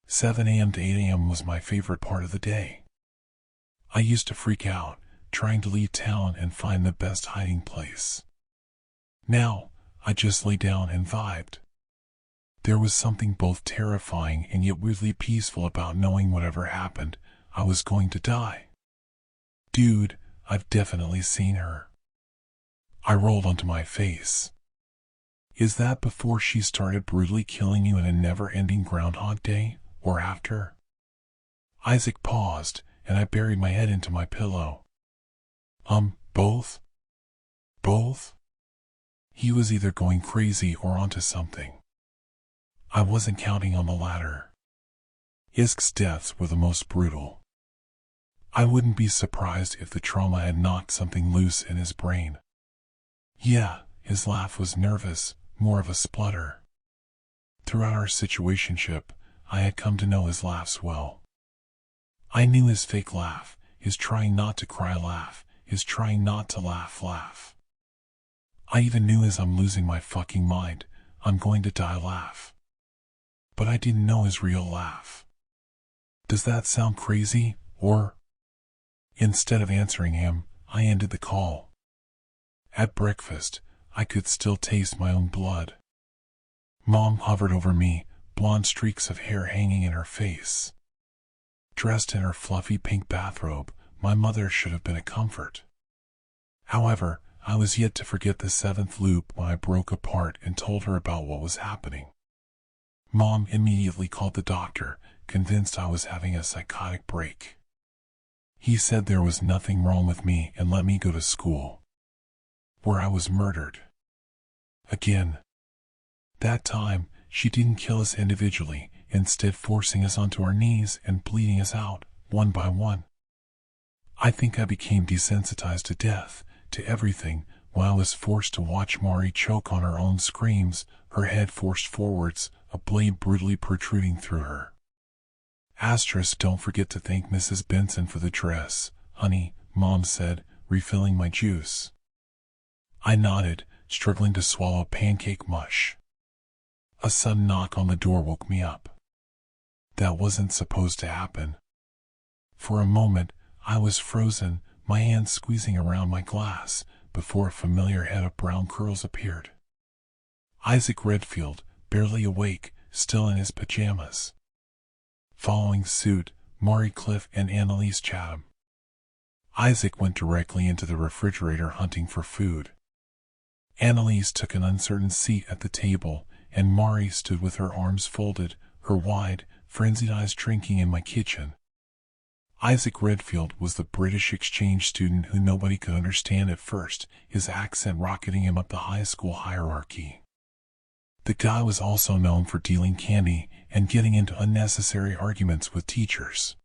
7 a.m. to 8 a.m. was my favorite part of the day. I used to freak out, trying to leave town and find the best hiding place. Now, I just lay down and vibed. There was something both terrifying and yet weirdly peaceful about knowing whatever happened, I was going to die. Dude, I've definitely seen her. I rolled onto my face. Is that before she started brutally killing you in a never-ending Groundhog Day, or after? Isaac paused, and I buried my head into my pillow. Both? Both? He was either going crazy or onto something. I wasn't counting on the latter. Isk's deaths were the most brutal. I wouldn't be surprised if the trauma had knocked something loose in his brain. Yeah, his laugh was nervous, more of a splutter. Throughout our situationship, I had come to know his laughs well. I knew his fake laugh, his trying not to cry laugh, his trying not to laugh. I even knew his I'm losing my fucking mind, I'm going to die laugh. But I didn't know his real laugh. Does that sound crazy, or? Instead of answering him, I ended the call. At breakfast, I could still taste my own blood. Mom hovered over me, blonde streaks of hair hanging in her face. Dressed in her fluffy pink bathrobe, my mother should have been a comfort. However, I was yet to forget the 7th loop when I broke apart and told her about what was happening. Mom immediately called the doctor, convinced I was having a psychotic break. He said there was nothing wrong with me and let me go to school, where I was murdered. Again. That time, she didn't kill us individually, instead forcing us onto our knees and bleeding us out, one by one. I think I became desensitized to death, to everything, when I was forced to watch Mari choke on her own screams, her head forced forwards, a blade brutally protruding through her. Asterisk, don't forget to thank Mrs. Benson for the dress, honey, Mom said, refilling my juice. I nodded, struggling to swallow pancake mush. A sudden knock on the door woke me up. That wasn't supposed to happen. For a moment, I was frozen, my hands squeezing around my glass, before a familiar head of brown curls appeared. Isaac Redfield, barely awake, still in his pajamas. Following suit, Mari Cliff and Annalise Chatham. Isaac went directly into the refrigerator hunting for food. Annalise took an uncertain seat at the table, and Mari stood with her arms folded, her wide, frenzied eyes drinking in my kitchen. Isaac Redfield was the British exchange student who nobody could understand at first, his accent rocketing him up the high school hierarchy. The guy was also known for dealing candy and getting into unnecessary arguments with teachers.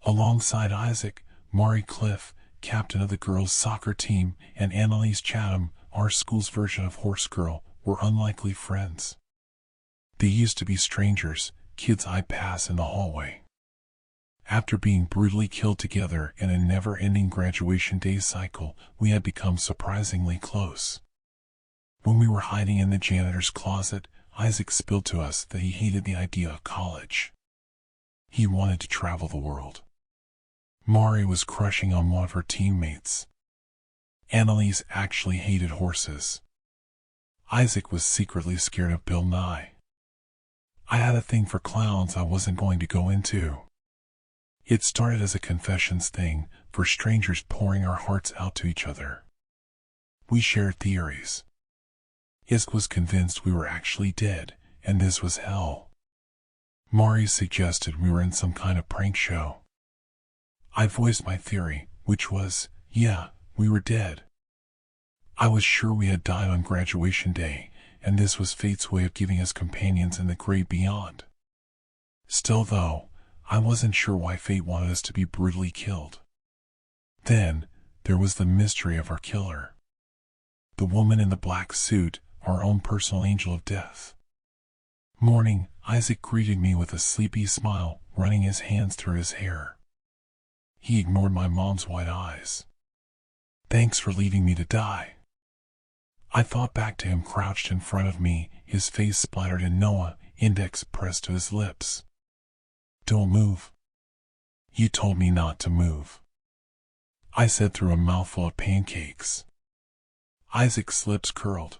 Alongside Isaac, Mari Cliff, captain of the girls' soccer team, and Annalise Chatham, our school's version of Horse Girl, were unlikely friends. They used to be strangers, kids I'd pass in the hallway. After being brutally killed together in a never-ending graduation day cycle, we had become surprisingly close. When we were hiding in the janitor's closet, Isaac spilled to us that he hated the idea of college. He wanted to travel the world. Mari was crushing on one of her teammates. Annalise actually hated horses. Isaac was secretly scared of Bill Nye. I had a thing for clowns I wasn't going to go into. It started as a confessions thing, for strangers pouring our hearts out to each other. We shared theories. Isaac was convinced we were actually dead, and this was hell. Mari suggested we were in some kind of prank show. I voiced my theory, which was, yeah, we were dead. I was sure we had died on graduation day, and this was fate's way of giving us companions in the great beyond. Still though, I wasn't sure why fate wanted us to be brutally killed. Then, there was the mystery of our killer. The woman in the black suit, our own personal angel of death. Morning, Isaac greeted me with a sleepy smile, running his hands through his hair. He ignored my mom's wide eyes. Thanks for leaving me to die. I thought back to him crouched in front of me, his face splattered in Noah, index pressed to his lips. Don't move. You told me not to move, I said through a mouthful of pancakes. Isaac's lips curled.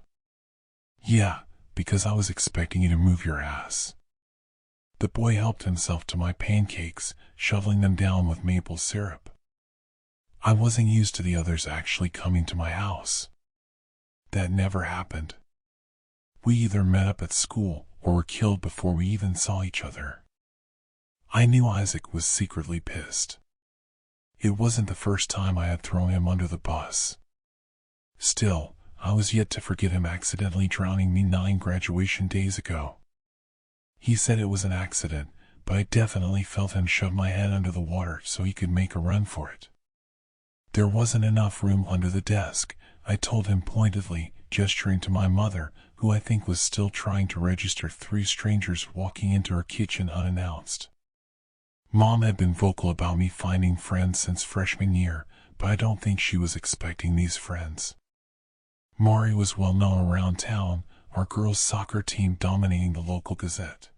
Yeah, because I was expecting you to move your ass. The boy helped himself to my pancakes, shoveling them down with maple syrup. I wasn't used to the others actually coming to my house. That never happened. We either met up at school or were killed before we even saw each other. I knew Isaac was secretly pissed. It wasn't the first time I had thrown him under the bus. Still, I was yet to forget him accidentally drowning me 9 graduation days ago. He said it was an accident, but I definitely felt him shove my head under the water so he could make a run for it. There wasn't enough room under the desk, I told him pointedly, gesturing to my mother, who I think was still trying to register 3 strangers walking into her kitchen unannounced. Mom had been vocal about me finding friends since freshman year, but I don't think she was expecting these friends. Mari was well known around town, our girls' soccer team dominating the local gazette.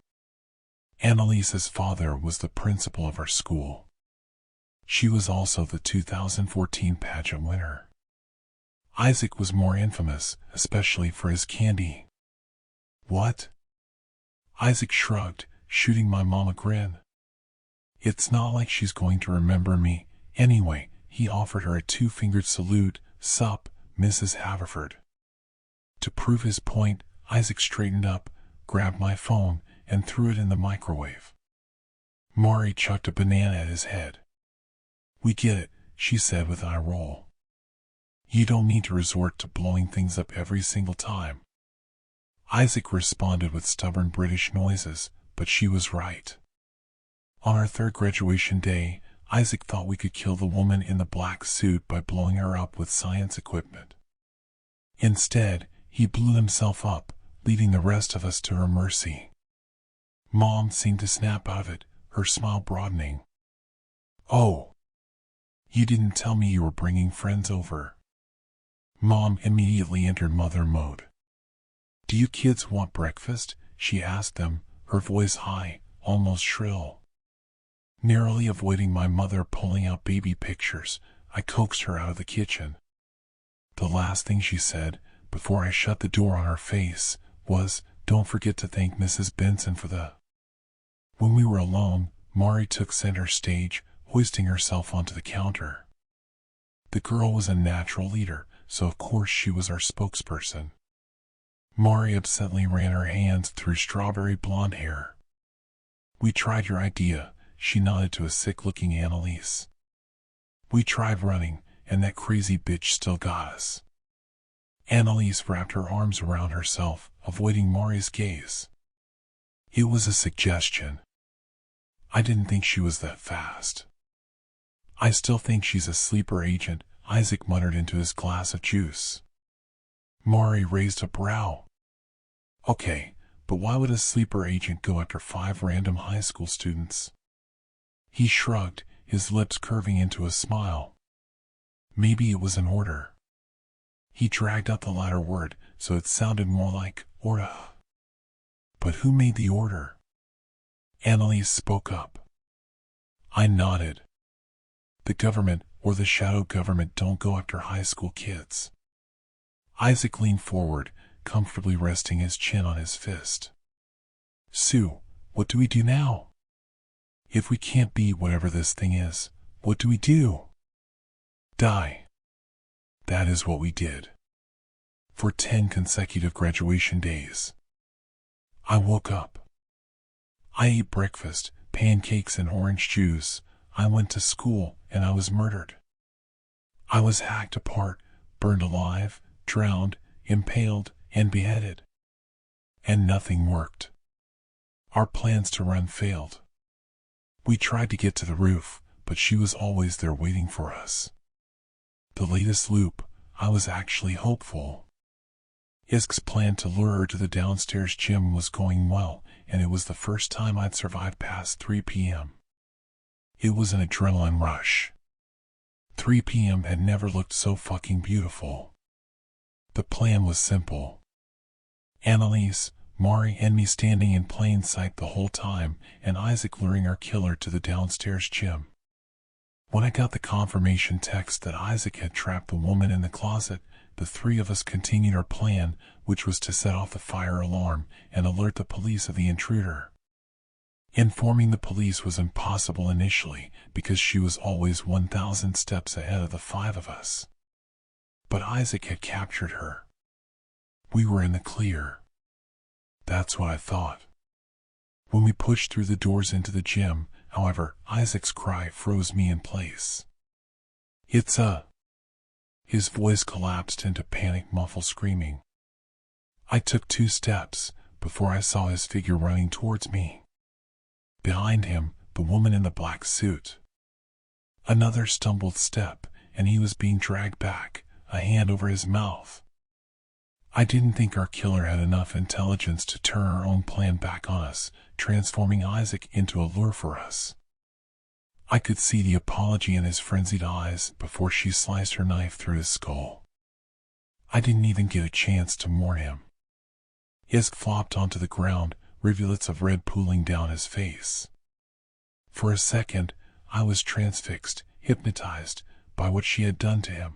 Annalise's father was the principal of our school. She was also the 2014 pageant winner. Isaac was more infamous, especially for his candy. What? Isaac shrugged, shooting my mom a grin. It's not like she's going to remember me. Anyway, he offered her a 2-fingered salute, sup, Mrs. Haverford. To prove his point, Isaac straightened up, grabbed my phone, and threw it in the microwave. Mari chucked a banana at his head. We get it, she said with eye roll. You don't need to resort to blowing things up every single time. Isaac responded with stubborn British noises, but she was right. On our 3rd graduation day, Isaac thought we could kill the woman in the black suit by blowing her up with science equipment. Instead, he blew himself up, leaving the rest of us to her mercy. Mom seemed to snap out of it, her smile broadening. Oh, you didn't tell me you were bringing friends over. Mom immediately entered mother mode. Do you kids want breakfast? She asked them, her voice high, almost shrill. Narrowly avoiding my mother pulling out baby pictures, I coaxed her out of the kitchen. The last thing she said, before I shut the door on her face, was, don't forget to thank Mrs. Benson for the... When we were alone, Mari took center stage, hoisting herself onto the counter. The girl was a natural leader, so of course she was our spokesperson. Mari absently ran her hands through strawberry blonde hair. We tried your idea, she nodded to a sick-looking Annalise. We tried running, and that crazy bitch still got us. Annalise wrapped her arms around herself, avoiding Mari's gaze. It was a suggestion. I didn't think she was that fast. I still think she's a sleeper agent, Isaac muttered into his glass of juice. Mari raised a brow. Okay, but why would a sleeper agent go after 5 random high school students? He shrugged, his lips curving into a smile. Maybe it was an order. He dragged out the latter word, so it sounded more like, order. But who made the order? Annalise spoke up. I nodded. The government, or the shadow government, don't go after high school kids. Isaac leaned forward, comfortably resting his chin on his fist. Sue, what do we do now? If we can't beat whatever this thing is, what do we do? Die. That is what we did. For 10 consecutive graduation days. I woke up. I ate breakfast, pancakes and orange juice. I went to school, and I was murdered. I was hacked apart, burned alive, drowned, impaled, and beheaded. And nothing worked. Our plans to run failed. We tried to get to the roof, but she was always there waiting for us. The latest loop, I was actually hopeful. Isk's plan to lure her to the downstairs gym was going well, and it was the first time I'd survived past 3 p.m. It was an adrenaline rush. 3 p.m. had never looked so fucking beautiful. The plan was simple. Annalise, Mari and me standing in plain sight the whole time, and Isaac luring our killer to the downstairs gym. When I got the confirmation text that Isaac had trapped the woman in the closet, the three of us continued our plan, which was to set off the fire alarm and alert the police of the intruder. Informing the police was impossible initially because she was always 1,000 steps ahead of the 5 of us. But Isaac had captured her. We were in the clear. That's what I thought. When we pushed through the doors into the gym, however, Isaac's cry froze me in place. It's a... His voice collapsed into panic muffled screaming. I took 2 steps before I saw his figure running towards me. Behind him, the woman in the black suit. Another stumbled step, and he was being dragged back, a hand over his mouth. I didn't think our killer had enough intelligence to turn our own plan back on us, transforming Isaac into a lure for us. I could see the apology in his frenzied eyes before she sliced her knife through his skull. I didn't even get a chance to mourn him. Isk flopped onto the ground, rivulets of red pooling down his face. For a second, I was transfixed, hypnotized by what she had done to him.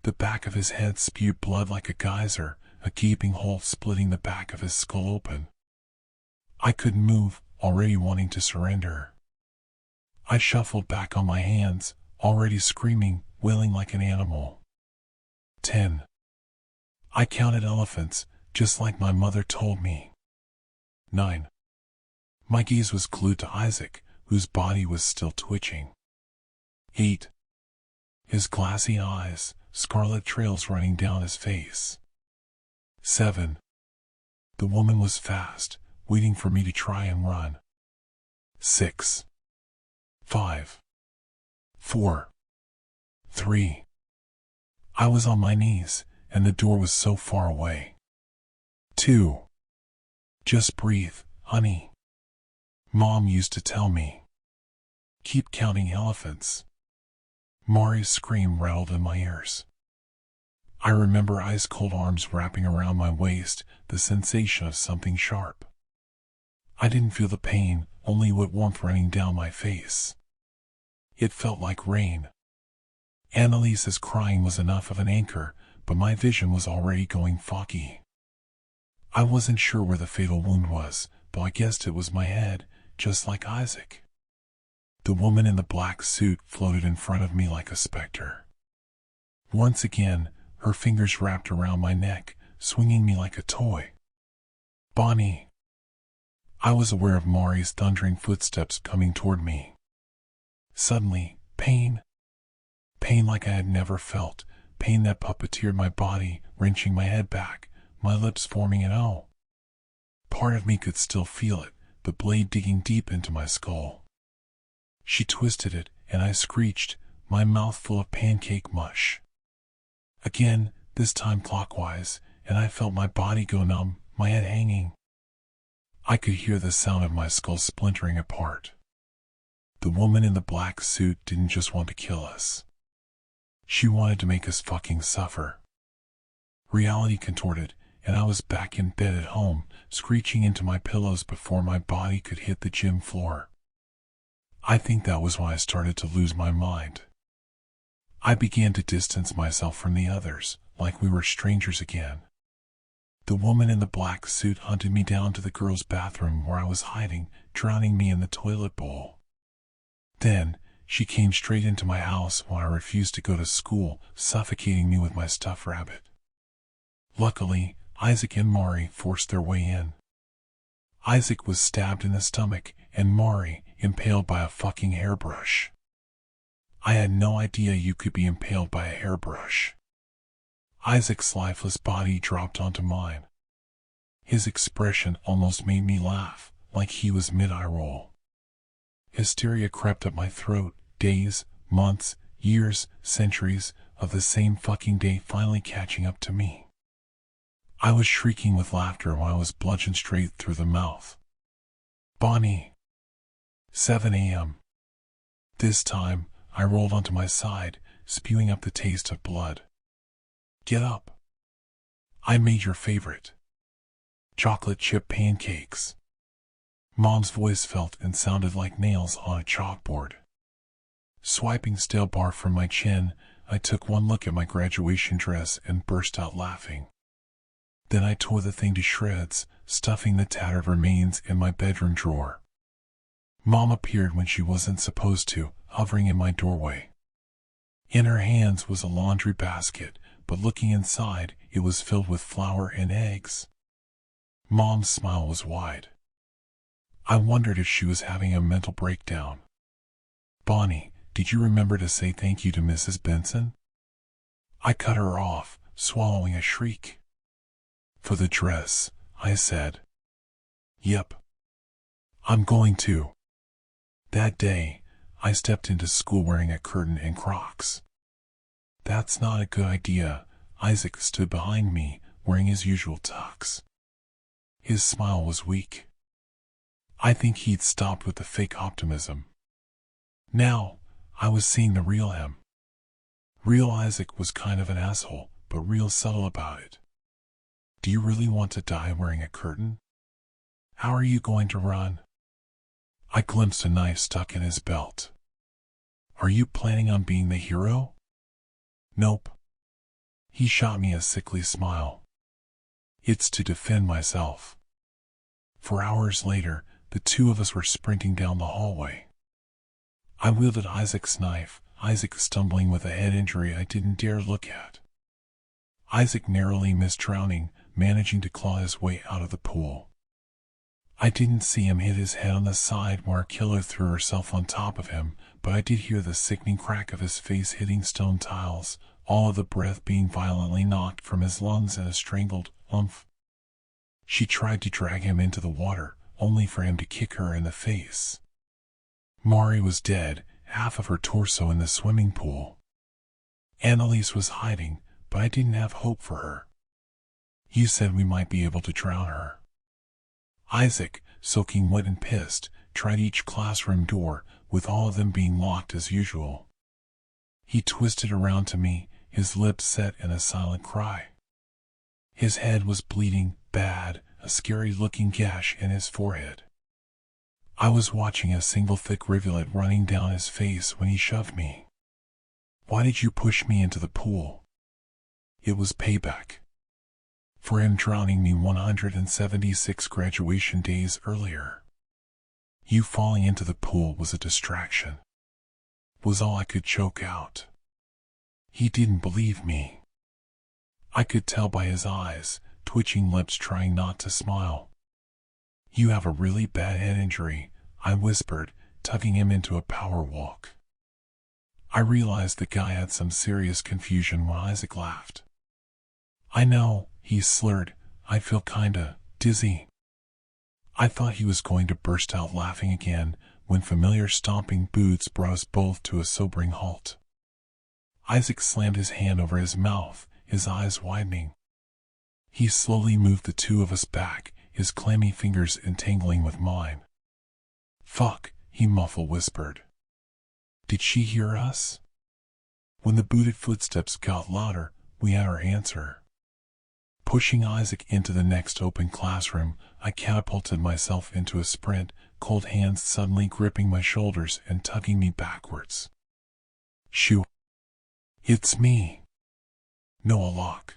The back of his head spewed blood like a geyser, a gaping hole splitting the back of his skull open. I couldn't move, already wanting to surrender. I shuffled back on my hands, already screaming, wailing like an animal. 10. I counted elephants, just like my mother told me. 9. My gaze was glued to Isaac, whose body was still twitching. 8. His glassy eyes, scarlet trails running down his face. 7. The woman was fast, waiting for me to try and run. 6. 5. 4. 3. I was on my knees, and the door was so far away. 2. Just breathe, honey. Mom used to tell me. Keep counting elephants. Mari's scream rattled in my ears. I remember ice-cold arms wrapping around my waist, the sensation of something sharp. I didn't feel the pain, only wet warmth running down my face. It felt like rain. Annalise's crying was enough of an anchor, but my vision was already going foggy. I wasn't sure where the fatal wound was, though I guessed it was my head, just like Isaac. The woman in the black suit floated in front of me like a specter. Once again, her fingers wrapped around my neck, swinging me like a toy. Bonnie. I was aware of Mari's thundering footsteps coming toward me. Suddenly, pain. Pain like I had never felt, pain that puppeteered my body, wrenching my head back, my lips forming an O. Part of me could still feel it, the blade digging deep into my skull. She twisted it, and I screeched, my mouth full of pancake mush. Again, this time clockwise, and I felt my body go numb, my head hanging. I could hear the sound of my skull splintering apart. The woman in the black suit didn't just want to kill us. She wanted to make us fucking suffer. Reality contorted, and I was back in bed at home, screeching into my pillows before my body could hit the gym floor. I think that was when I started to lose my mind. I began to distance myself from the others, like we were strangers again. The woman in the black suit hunted me down to the girls' bathroom where I was hiding, drowning me in the toilet bowl. Then, she came straight into my house while I refused to go to school, suffocating me with my stuffed rabbit. Luckily, Isaac and Mari forced their way in. Isaac was stabbed in the stomach, and Mari impaled by a fucking hairbrush. I had no idea you could be impaled by a hairbrush. Isaac's lifeless body dropped onto mine. His expression almost made me laugh, like he was mid-eye roll. Hysteria crept up my throat, days, months, years, centuries of the same fucking day finally catching up to me. I was shrieking with laughter while I was bludgeoned straight through the mouth. Bonnie. 7 a.m. This time, I rolled onto my side, spewing up the taste of blood. Get up. I made your favorite. Chocolate chip pancakes. Mom's voice felt and sounded like nails on a chalkboard. Swiping stale barf from my chin, I took one look at my graduation dress and burst out laughing. Then I tore the thing to shreds, stuffing the tattered remains in my bedroom drawer. Mom appeared when she wasn't supposed to, hovering in my doorway. In her hands was a laundry basket, but looking inside, it was filled with flour and eggs. Mom's smile was wide. I wondered if she was having a mental breakdown. Bonnie, did you remember to say thank you to Mrs. Benson? I cut her off, swallowing a shriek. For the dress, I said. Yep. I'm going to. That day, I stepped into school wearing a curtain and Crocs. That's not a good idea. Isaac stood behind me, wearing his usual tux. His smile was weak. I think he'd stopped with the fake optimism. Now, I was seeing the real him. Real Isaac was kind of an asshole, but real subtle about it. Do you really want to die wearing a curtain? How are you going to run? I glimpsed a knife stuck in his belt. Are you planning on being the hero? Nope. He shot me a sickly smile. It's to defend myself. 4 hours later, the two of us were sprinting down the hallway. I wielded Isaac's knife, Isaac stumbling with a head injury I didn't dare look at. Isaac narrowly missed drowning, managing to claw his way out of the pool. I didn't see him hit his head on the side where our killer threw herself on top of him, but I did hear the sickening crack of his face hitting stone tiles, all of the breath being violently knocked from his lungs in a strangled umph. She tried to drag him into the water, only for him to kick her in the face. Mari was dead, half of her torso in the swimming pool. Annalise was hiding, but I didn't have hope for her. You said we might be able to drown her. Isaac, soaking wet and pissed, tried each classroom door, with all of them being locked as usual. He twisted around to me, his lips set in a silent cry. His head was bleeding, bad, a scary-looking gash in his forehead. I was watching a single thick rivulet running down his face when he shoved me. Why did you push me into the pool? It was payback. For him drowning me 176 graduation days earlier. You falling into the pool was a distraction. Was all I could choke out. He didn't believe me. I could tell by his eyes, twitching lips trying not to smile. You have a really bad head injury, I whispered, tugging him into a power walk. I realized the guy had some serious confusion when Isaac laughed. I know, he slurred, I feel kinda dizzy. I thought he was going to burst out laughing again, when familiar stomping boots brought us both to a sobering halt. Isaac slammed his hand over his mouth, his eyes widening. He slowly moved the two of us back, his clammy fingers entangling with mine. Fuck, he muffled whispered. Did she hear us? When the booted footsteps got louder, we had our answer. Pushing Isaac into the next open classroom, I catapulted myself into a sprint, cold hands suddenly gripping my shoulders and tugging me backwards. Shoo. It's me. Noah Locke.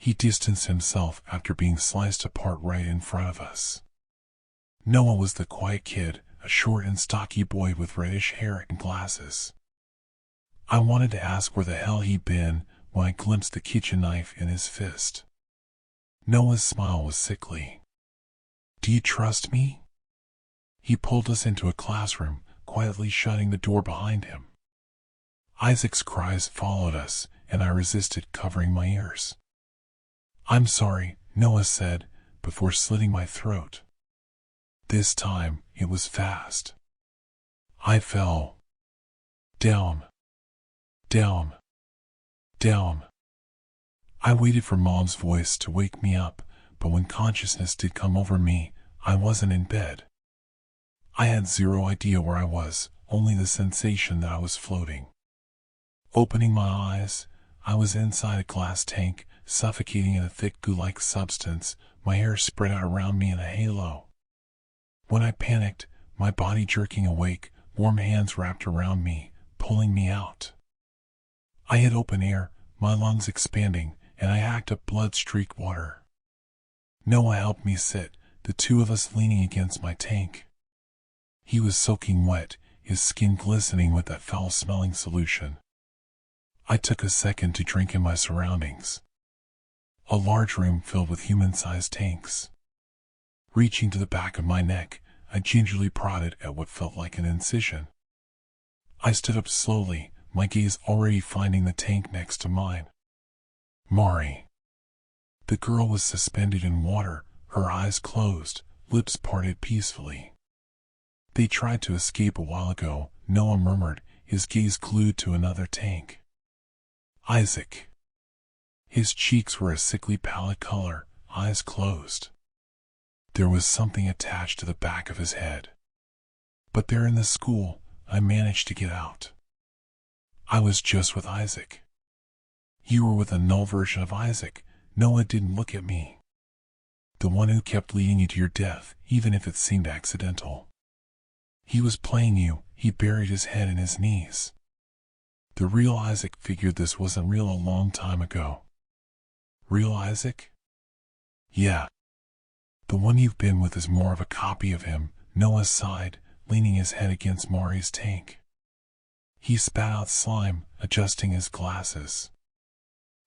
He distanced himself after being sliced apart right in front of us. Noah was the quiet kid, a short and stocky boy with reddish hair and glasses. I wanted to ask where the hell he'd been when I glimpsed the kitchen knife in his fist. Noah's smile was sickly. "Do you trust me?" He pulled us into a classroom, quietly shutting the door behind him. Isaac's cries followed us, and I resisted, covering my ears. "I'm sorry," Noah said, before slitting my throat. This time, it was fast. I fell. Down. Down. Down. I waited for Mom's voice to wake me up, but when consciousness did come over me, I wasn't in bed. I had zero idea where I was, only the sensation that I was floating. Opening my eyes, I was inside a glass tank, suffocating in a thick goo-like substance, my hair spread out around me in a halo. When I panicked, my body jerking awake, warm hands wrapped around me, pulling me out. I hit open air, my lungs expanding, and I hacked up blood-streaked water. Noah helped me sit, the two of us leaning against my tank. He was soaking wet, his skin glistening with that foul-smelling solution. I took a second to drink in my surroundings. A large room filled with human-sized tanks. Reaching to the back of my neck, I gingerly prodded at what felt like an incision. I stood up slowly, my gaze already finding the tank next to mine. Mari. The girl was suspended in water, her eyes closed, lips parted peacefully. "They tried to escape a while ago," Noah murmured, his gaze glued to another tank. Isaac. His cheeks were a sickly pallid color, eyes closed. There was something attached to the back of his head. But there in the school, I managed to get out. I was just with Isaac. You were with a null version of Isaac. Noah didn't look at me. The one who kept leading you to your death, even if it seemed accidental. He was playing you. He buried his head in his knees. The real Isaac figured this wasn't real a long time ago. Real Isaac? Yeah. The one you've been with is more of a copy of him, Noah sighed, leaning his head against Mari's tank. He spat out slime, adjusting his glasses.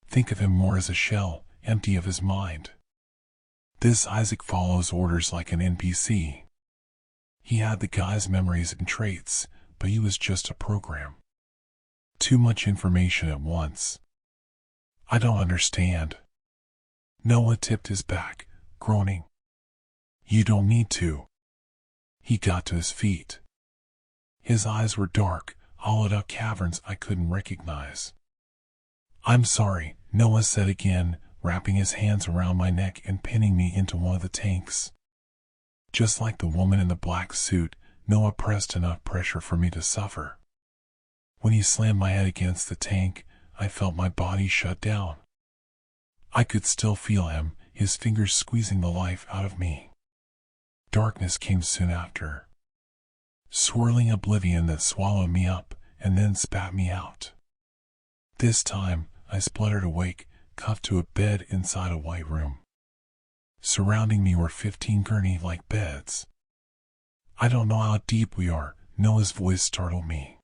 Think of him more as a shell, empty of his mind. This Isaac follows orders like an NPC. He had the guy's memories and traits, but he was just a program. Too much information at once. I don't understand. Noah tipped his back, groaning. You don't need to. He got to his feet. His eyes were dark, hollowed-out caverns I couldn't recognize. I'm sorry, Noah said again, wrapping his hands around my neck and pinning me into one of the tanks. Just like the woman in the black suit, Noah pressed enough pressure for me to suffer. When he slammed my head against the tank, I felt my body shut down. I could still feel him, his fingers squeezing the life out of me. Darkness came soon after. Swirling oblivion that swallowed me up and then spat me out. This time, I spluttered awake, cuffed to a bed inside a white room. Surrounding me were 15 gurney-like beds. I don't know how deep we are, Noah's voice startled me.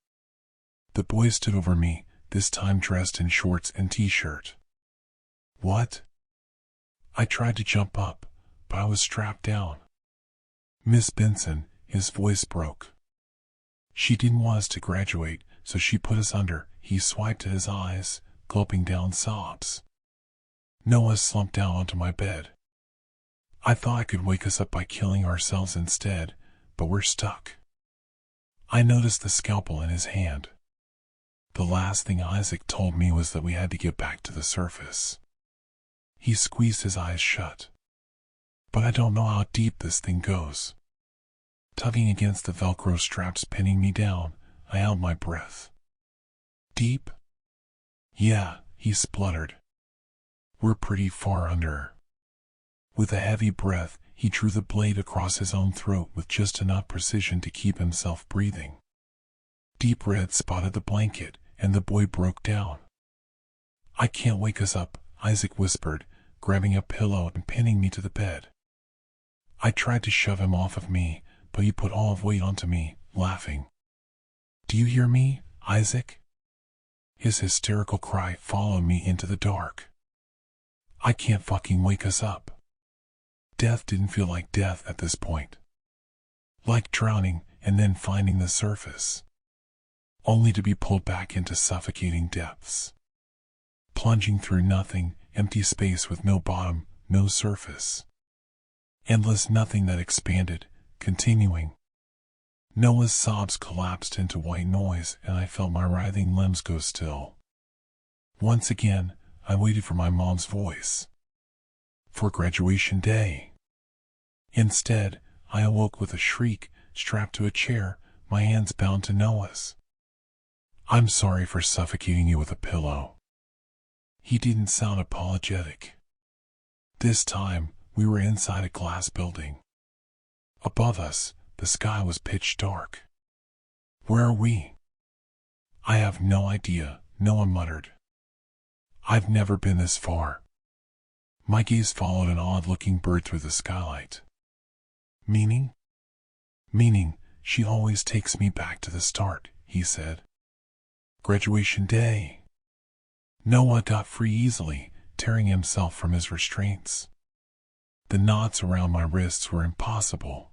The boy stood over me, this time dressed in shorts and t-shirt. What? I tried to jump up, but I was strapped down. Miss Benson, his voice broke. She didn't want us to graduate, so she put us under. He swiped at his eyes, gulping down sobs. Noah slumped down onto my bed. I thought I could wake us up by killing ourselves instead, but we're stuck. I noticed the scalpel in his hand. The last thing Isaac told me was that we had to get back to the surface. He squeezed his eyes shut. But I don't know how deep this thing goes. Tugging against the Velcro straps pinning me down, I held my breath. Deep? Yeah, he spluttered. We're pretty far under. With a heavy breath, he drew the blade across his own throat with just enough precision to keep himself breathing. Deep red spotted the blanket, and the boy broke down. I can't wake us up, Isaac whispered, grabbing a pillow and pinning me to the bed. I tried to shove him off of me, but he put all of weight onto me, laughing. "Do you hear me, Isaac?" His hysterical cry followed me into the dark. "I can't fucking wake us up." Death didn't feel like death at this point. Like drowning and then finding the surface, only to be pulled back into suffocating depths. Plunging through nothing, empty space with no bottom, no surface. Endless nothing that expanded, continuing. Noah's sobs collapsed into white noise, and I felt my writhing limbs go still. Once again, I waited for my mom's voice. For graduation day. Instead, I awoke with a shriek, strapped to a chair, my hands bound to Noah's. "I'm sorry for suffocating you with a pillow." He didn't sound apologetic. This time, we were inside a glass building. Above us, the sky was pitch dark. "Where are we?" "I have no idea," Noah muttered. "I've never been this far." My gaze followed an odd-looking bird through the skylight. "Meaning?" "Meaning, she always takes me back to the start," he said. "Graduation day." Noah got free easily, tearing himself from his restraints. The knots around my wrists were impossible.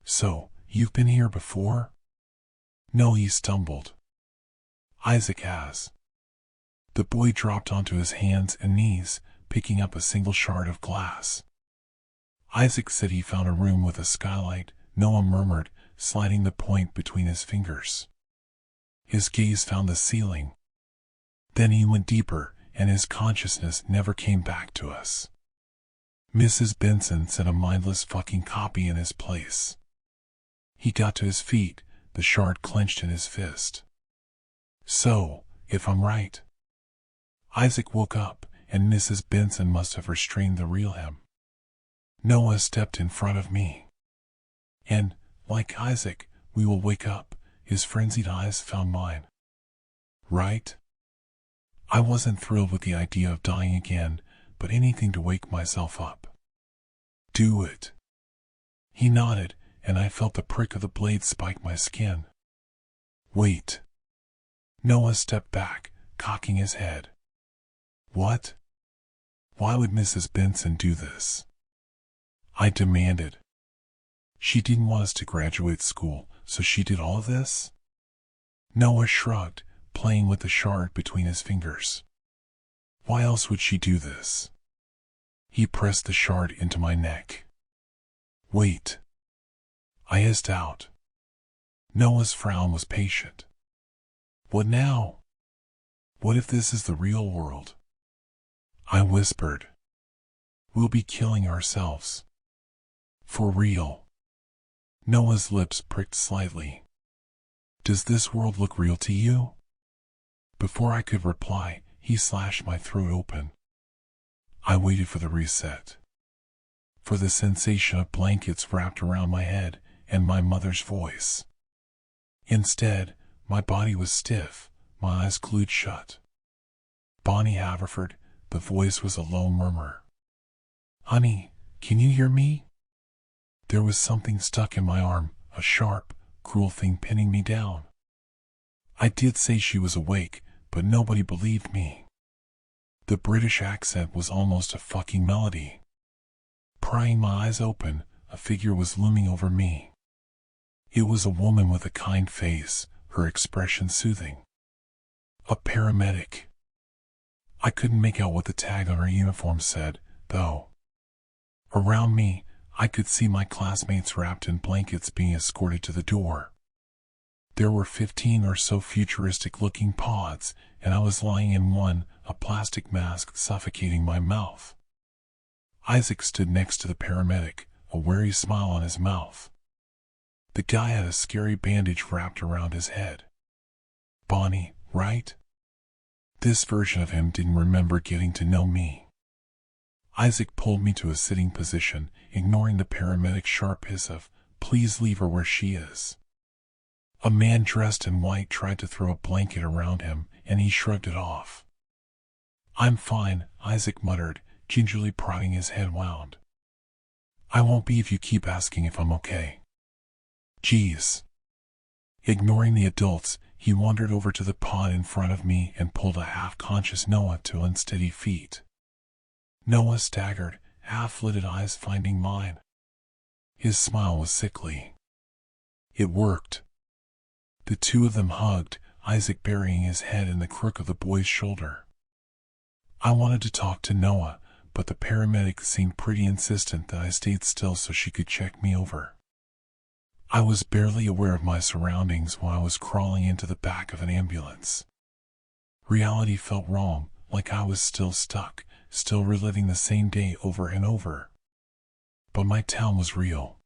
"So, you've been here before?" "No," he stumbled. "Isaac has." The boy dropped onto his hands and knees, picking up a single shard of glass. "Isaac said he found a room with a skylight," Noah murmured, sliding the point between his fingers. His gaze found the ceiling. Then he went deeper, and his consciousness never came back to us. Mrs. Benson set a mindless fucking copy in his place. He got to his feet, the shard clenched in his fist. "So, if I'm right." Isaac woke up, and Mrs. Benson must have restrained the real him. Noah stepped in front of me. "And, like Isaac, we will wake up." His frenzied eyes found mine. "Right?" I wasn't thrilled with the idea of dying again, but anything to wake myself up. "Do it." He nodded, and I felt the prick of the blade spike my skin. "Wait." Noah stepped back, cocking his head. "What? Why would Mrs. Benson do this?" I demanded. "She didn't want us to graduate school, so she did all of this?" Noah shrugged, playing with the shard between his fingers. "Why else would she do this?" He pressed the shard into my neck. "Wait." I hissed out. Noah's frown was patient. "What now? What if this is the real world?" I whispered. "We'll be killing ourselves." "For real?" Noah's lips pricked slightly. "Does this world look real to you?" Before I could reply, he slashed my throat open. I waited for the reset. For the sensation of blankets wrapped around my head and my mother's voice. Instead, my body was stiff, my eyes glued shut. "Bonnie Haverford," the voice was a low murmur. "Honey, can you hear me?" There was something stuck in my arm, a sharp, cruel thing pinning me down. I did say she was awake, but nobody believed me. The British accent was almost a fucking melody. Prying my eyes open, a figure was looming over me. It was a woman with a kind face, her expression soothing. A paramedic. I couldn't make out what the tag on her uniform said, though. Around me, I could see my classmates wrapped in blankets being escorted to the door. There were 15 or so futuristic-looking pods, and I was lying in one, a plastic mask suffocating my mouth. Isaac stood next to the paramedic, a wary smile on his mouth. The guy had a scary bandage wrapped around his head. Bonnie, right? This version of him didn't remember getting to know me. Isaac pulled me to a sitting position, ignoring the paramedic's sharp hiss of, "Please leave her where she is." A man dressed in white tried to throw a blanket around him, and he shrugged it off. "I'm fine," Isaac muttered, gingerly prodding his head wound. I won't be if you keep asking if I'm okay. Geez. Ignoring the adults, he wandered over to the pod in front of me and pulled a half-conscious Noah to unsteady feet. Noah staggered, half-lidded eyes finding mine. His smile was sickly. It worked. The two of them hugged, Isaac burying his head in the crook of the boy's shoulder. I wanted to talk to Noah, but the paramedic seemed pretty insistent that I stayed still so she could check me over. I was barely aware of my surroundings when I was crawling into the back of an ambulance. Reality felt wrong, like I was still stuck, still reliving the same day over and over. But my town was real.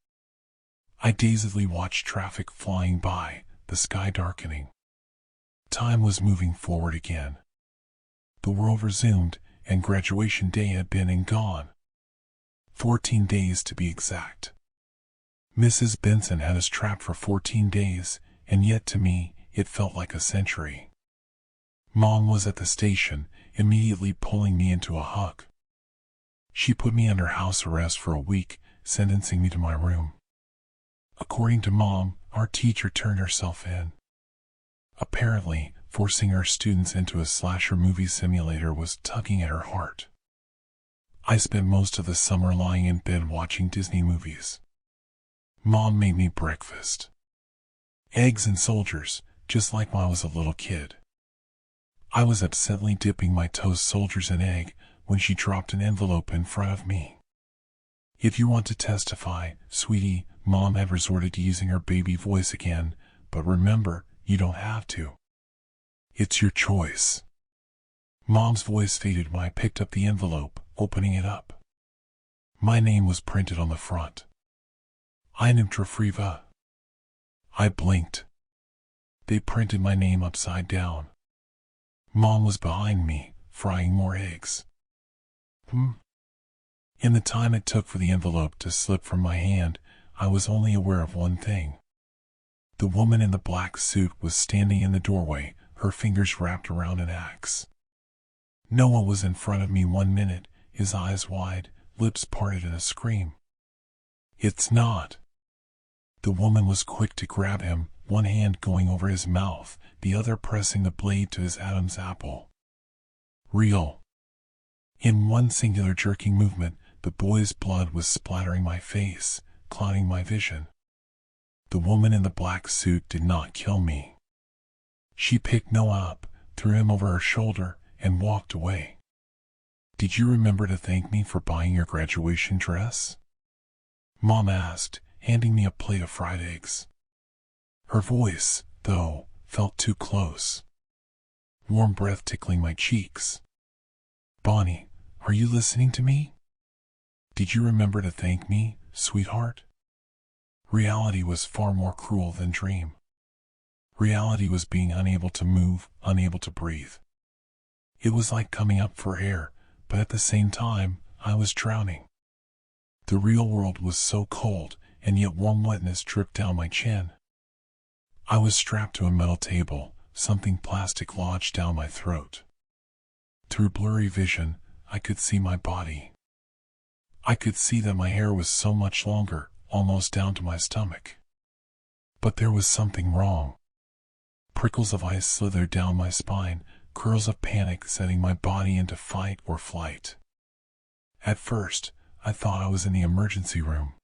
I dazedly watched traffic flying by, the sky darkening. Time was moving forward again. The world resumed, and graduation day had been and gone. 14 days to be exact. Mrs. Benson had us trapped for 14 days, and yet to me, it felt like a century. Mom was at the station, immediately pulling me into a hug. She put me under house arrest for a week, sentencing me to my room. According to Mom, our teacher turned herself in. Apparently, forcing her students into a slasher movie simulator was tugging at her heart. I spent most of the summer lying in bed watching Disney movies. Mom made me breakfast. Eggs and soldiers, just like when I was a little kid. I was absently dipping my toast soldiers in egg when she dropped an envelope in front of me. If you want to testify, sweetie, Mom had resorted to using her baby voice again, but remember, you don't have to. It's your choice. Mom's voice faded when I picked up the envelope, opening it up. My name was printed on the front. Einem Trefriva. I blinked. They printed my name upside down. Mom was behind me, frying more eggs. In the time it took for the envelope to slip from my hand, I was only aware of one thing. The woman in the black suit was standing in the doorway, her fingers wrapped around an axe. Noah was in front of me 1 minute, his eyes wide, lips parted in a scream. It's not. The woman was quick to grab him, one hand going over his mouth, the other pressing the blade to his Adam's apple. Real. In one singular jerking movement, the boy's blood was splattering my face, clouding my vision. The woman in the black suit did not kill me. She picked Noah up, threw him over her shoulder, and walked away. Did you remember to thank me for buying your graduation dress? Mom asked, handing me a plate of fried eggs. Her voice, though, felt too close. Warm breath tickling my cheeks. Bonnie, are you listening to me? Did you remember to thank me, sweetheart? Reality was far more cruel than dream. Reality was being unable to move, unable to breathe. It was like coming up for air, but at the same time, I was drowning. The real world was so cold, and yet warm wetness dripped down my chin. I was strapped to a metal table, something plastic lodged down my throat. Through blurry vision, I could see my body. I could see that my hair was so much longer, almost down to my stomach. But there was something wrong. Prickles of ice slithered down my spine, curls of panic setting my body into fight or flight. At first, I thought I was in the emergency room.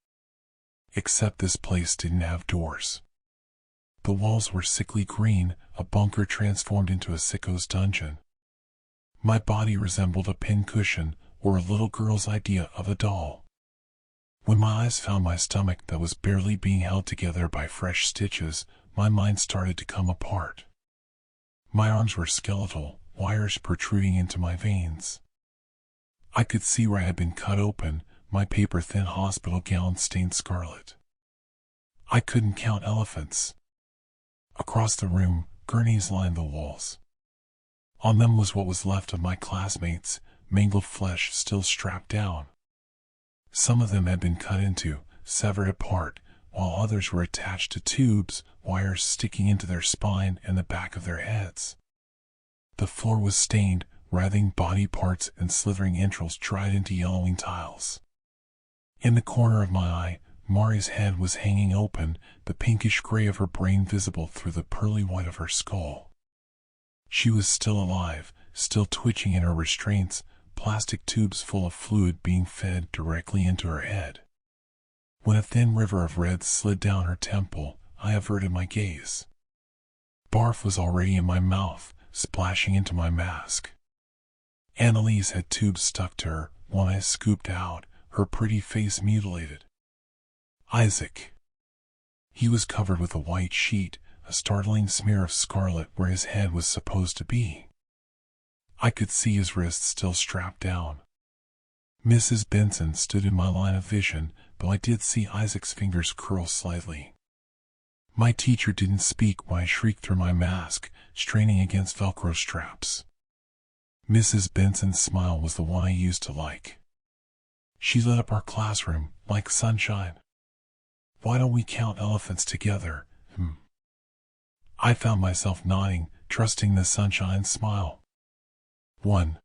Except this place didn't have doors. The walls were sickly green, a bunker transformed into a sicko's dungeon. My body resembled a pincushion or a little girl's idea of a doll. When my eyes found my stomach that was barely being held together by fresh stitches, my mind started to come apart. My arms were skeletal, wires protruding into my veins. I could see where I had been cut open, my paper-thin hospital gown stained scarlet. I couldn't count elephants. Across the room, gurneys lined the walls. On them was what was left of my classmates, mangled flesh still strapped down. Some of them had been cut into, severed apart, while others were attached to tubes, wires sticking into their spine and the back of their heads. The floor was stained, writhing body parts and slithering entrails dried into yellowing tiles. In the corner of my eye, Mari's head was hanging open, the pinkish gray of her brain visible through the pearly white of her skull. She was still alive, still twitching in her restraints, plastic tubes full of fluid being fed directly into her head. When a thin river of red slid down her temple, I averted my gaze. Barf was already in my mouth, splashing into my mask. Annalise had tubes stuck to her, one eye scooped out, her pretty face mutilated. Isaac. He was covered with a white sheet, a startling smear of scarlet where his head was supposed to be. I could see his wrists still strapped down. Mrs. Benson stood in my line of vision, though I did see Isaac's fingers curl slightly. My teacher didn't speak when I shrieked through my mask, straining against Velcro straps. Mrs. Benson's smile was the one I used to like. She lit up our classroom, like sunshine. Why don't we count elephants together? I found myself nodding, trusting the sunshine smile. 1.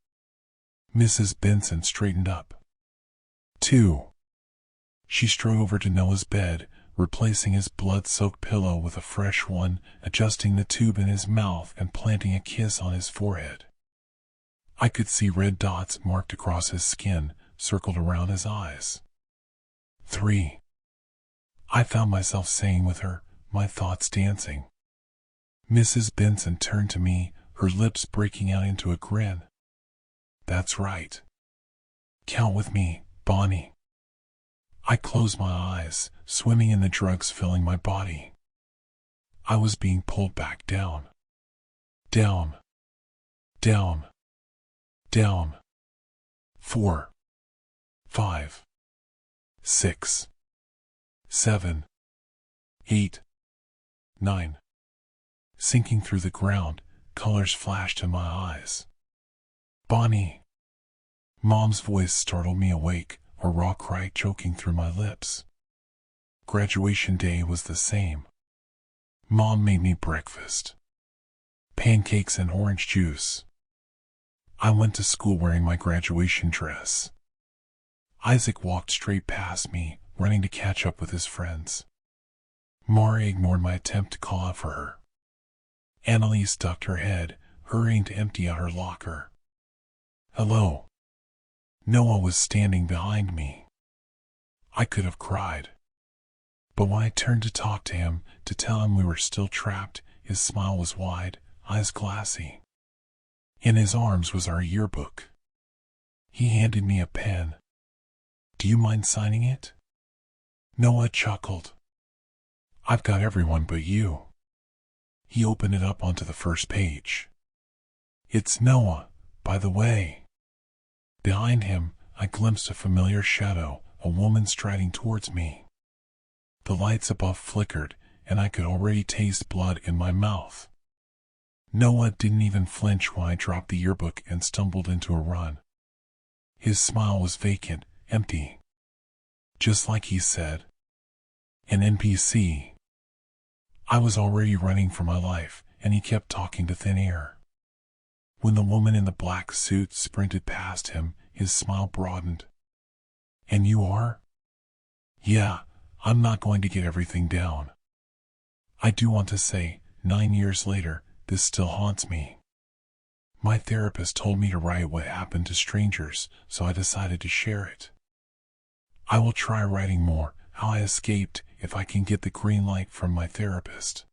Mrs. Benson straightened up. 2. She strode over to Noah's bed, replacing his blood-soaked pillow with a fresh one, adjusting the tube in his mouth and planting a kiss on his forehead. I could see red dots marked across his skin, circled around his eyes. 3. I found myself saying with her, my thoughts dancing. Mrs. Benson turned to me, her lips breaking out into a grin. That's right. Count with me, Bonnie. I closed my eyes, swimming in the drugs filling my body. I was being pulled back down. Down. Down. Down. 4. 5. 6. 7. 8. 9. Sinking through the ground, colors flashed in my eyes. Bonnie. Mom's voice startled me awake, a raw cry choking through my lips. Graduation day was the same. Mom made me breakfast. Pancakes and orange juice. I went to school wearing my graduation dress. Isaac walked straight past me, running to catch up with his friends. Mari ignored my attempt to call out for her. Annalise ducked her head, hurrying to empty out her locker. Hello. Noah was standing behind me. I could have cried. But when I turned to talk to him, to tell him we were still trapped, his smile was wide, eyes glassy. In his arms was our yearbook. He handed me a pen. Do you mind signing it? Noah chuckled. I've got everyone but you. He opened it up onto the first page. It's Noah, by the way. Behind him, I glimpsed a familiar shadow, a woman striding towards me. The lights above flickered, and I could already taste blood in my mouth. Noah didn't even flinch when I dropped the yearbook and stumbled into a run. His smile was vacant, empty. Just like he said. An NPC. I was already running for my life, and he kept talking to thin air. When the woman in the black suit sprinted past him, his smile broadened. And you are? Yeah, I'm not going to get everything down. I do want to say, 9 years later, this still haunts me. My therapist told me to write what happened to strangers, so I decided to share it. I will try writing more, how I escaped, if I can get the green light from my therapist.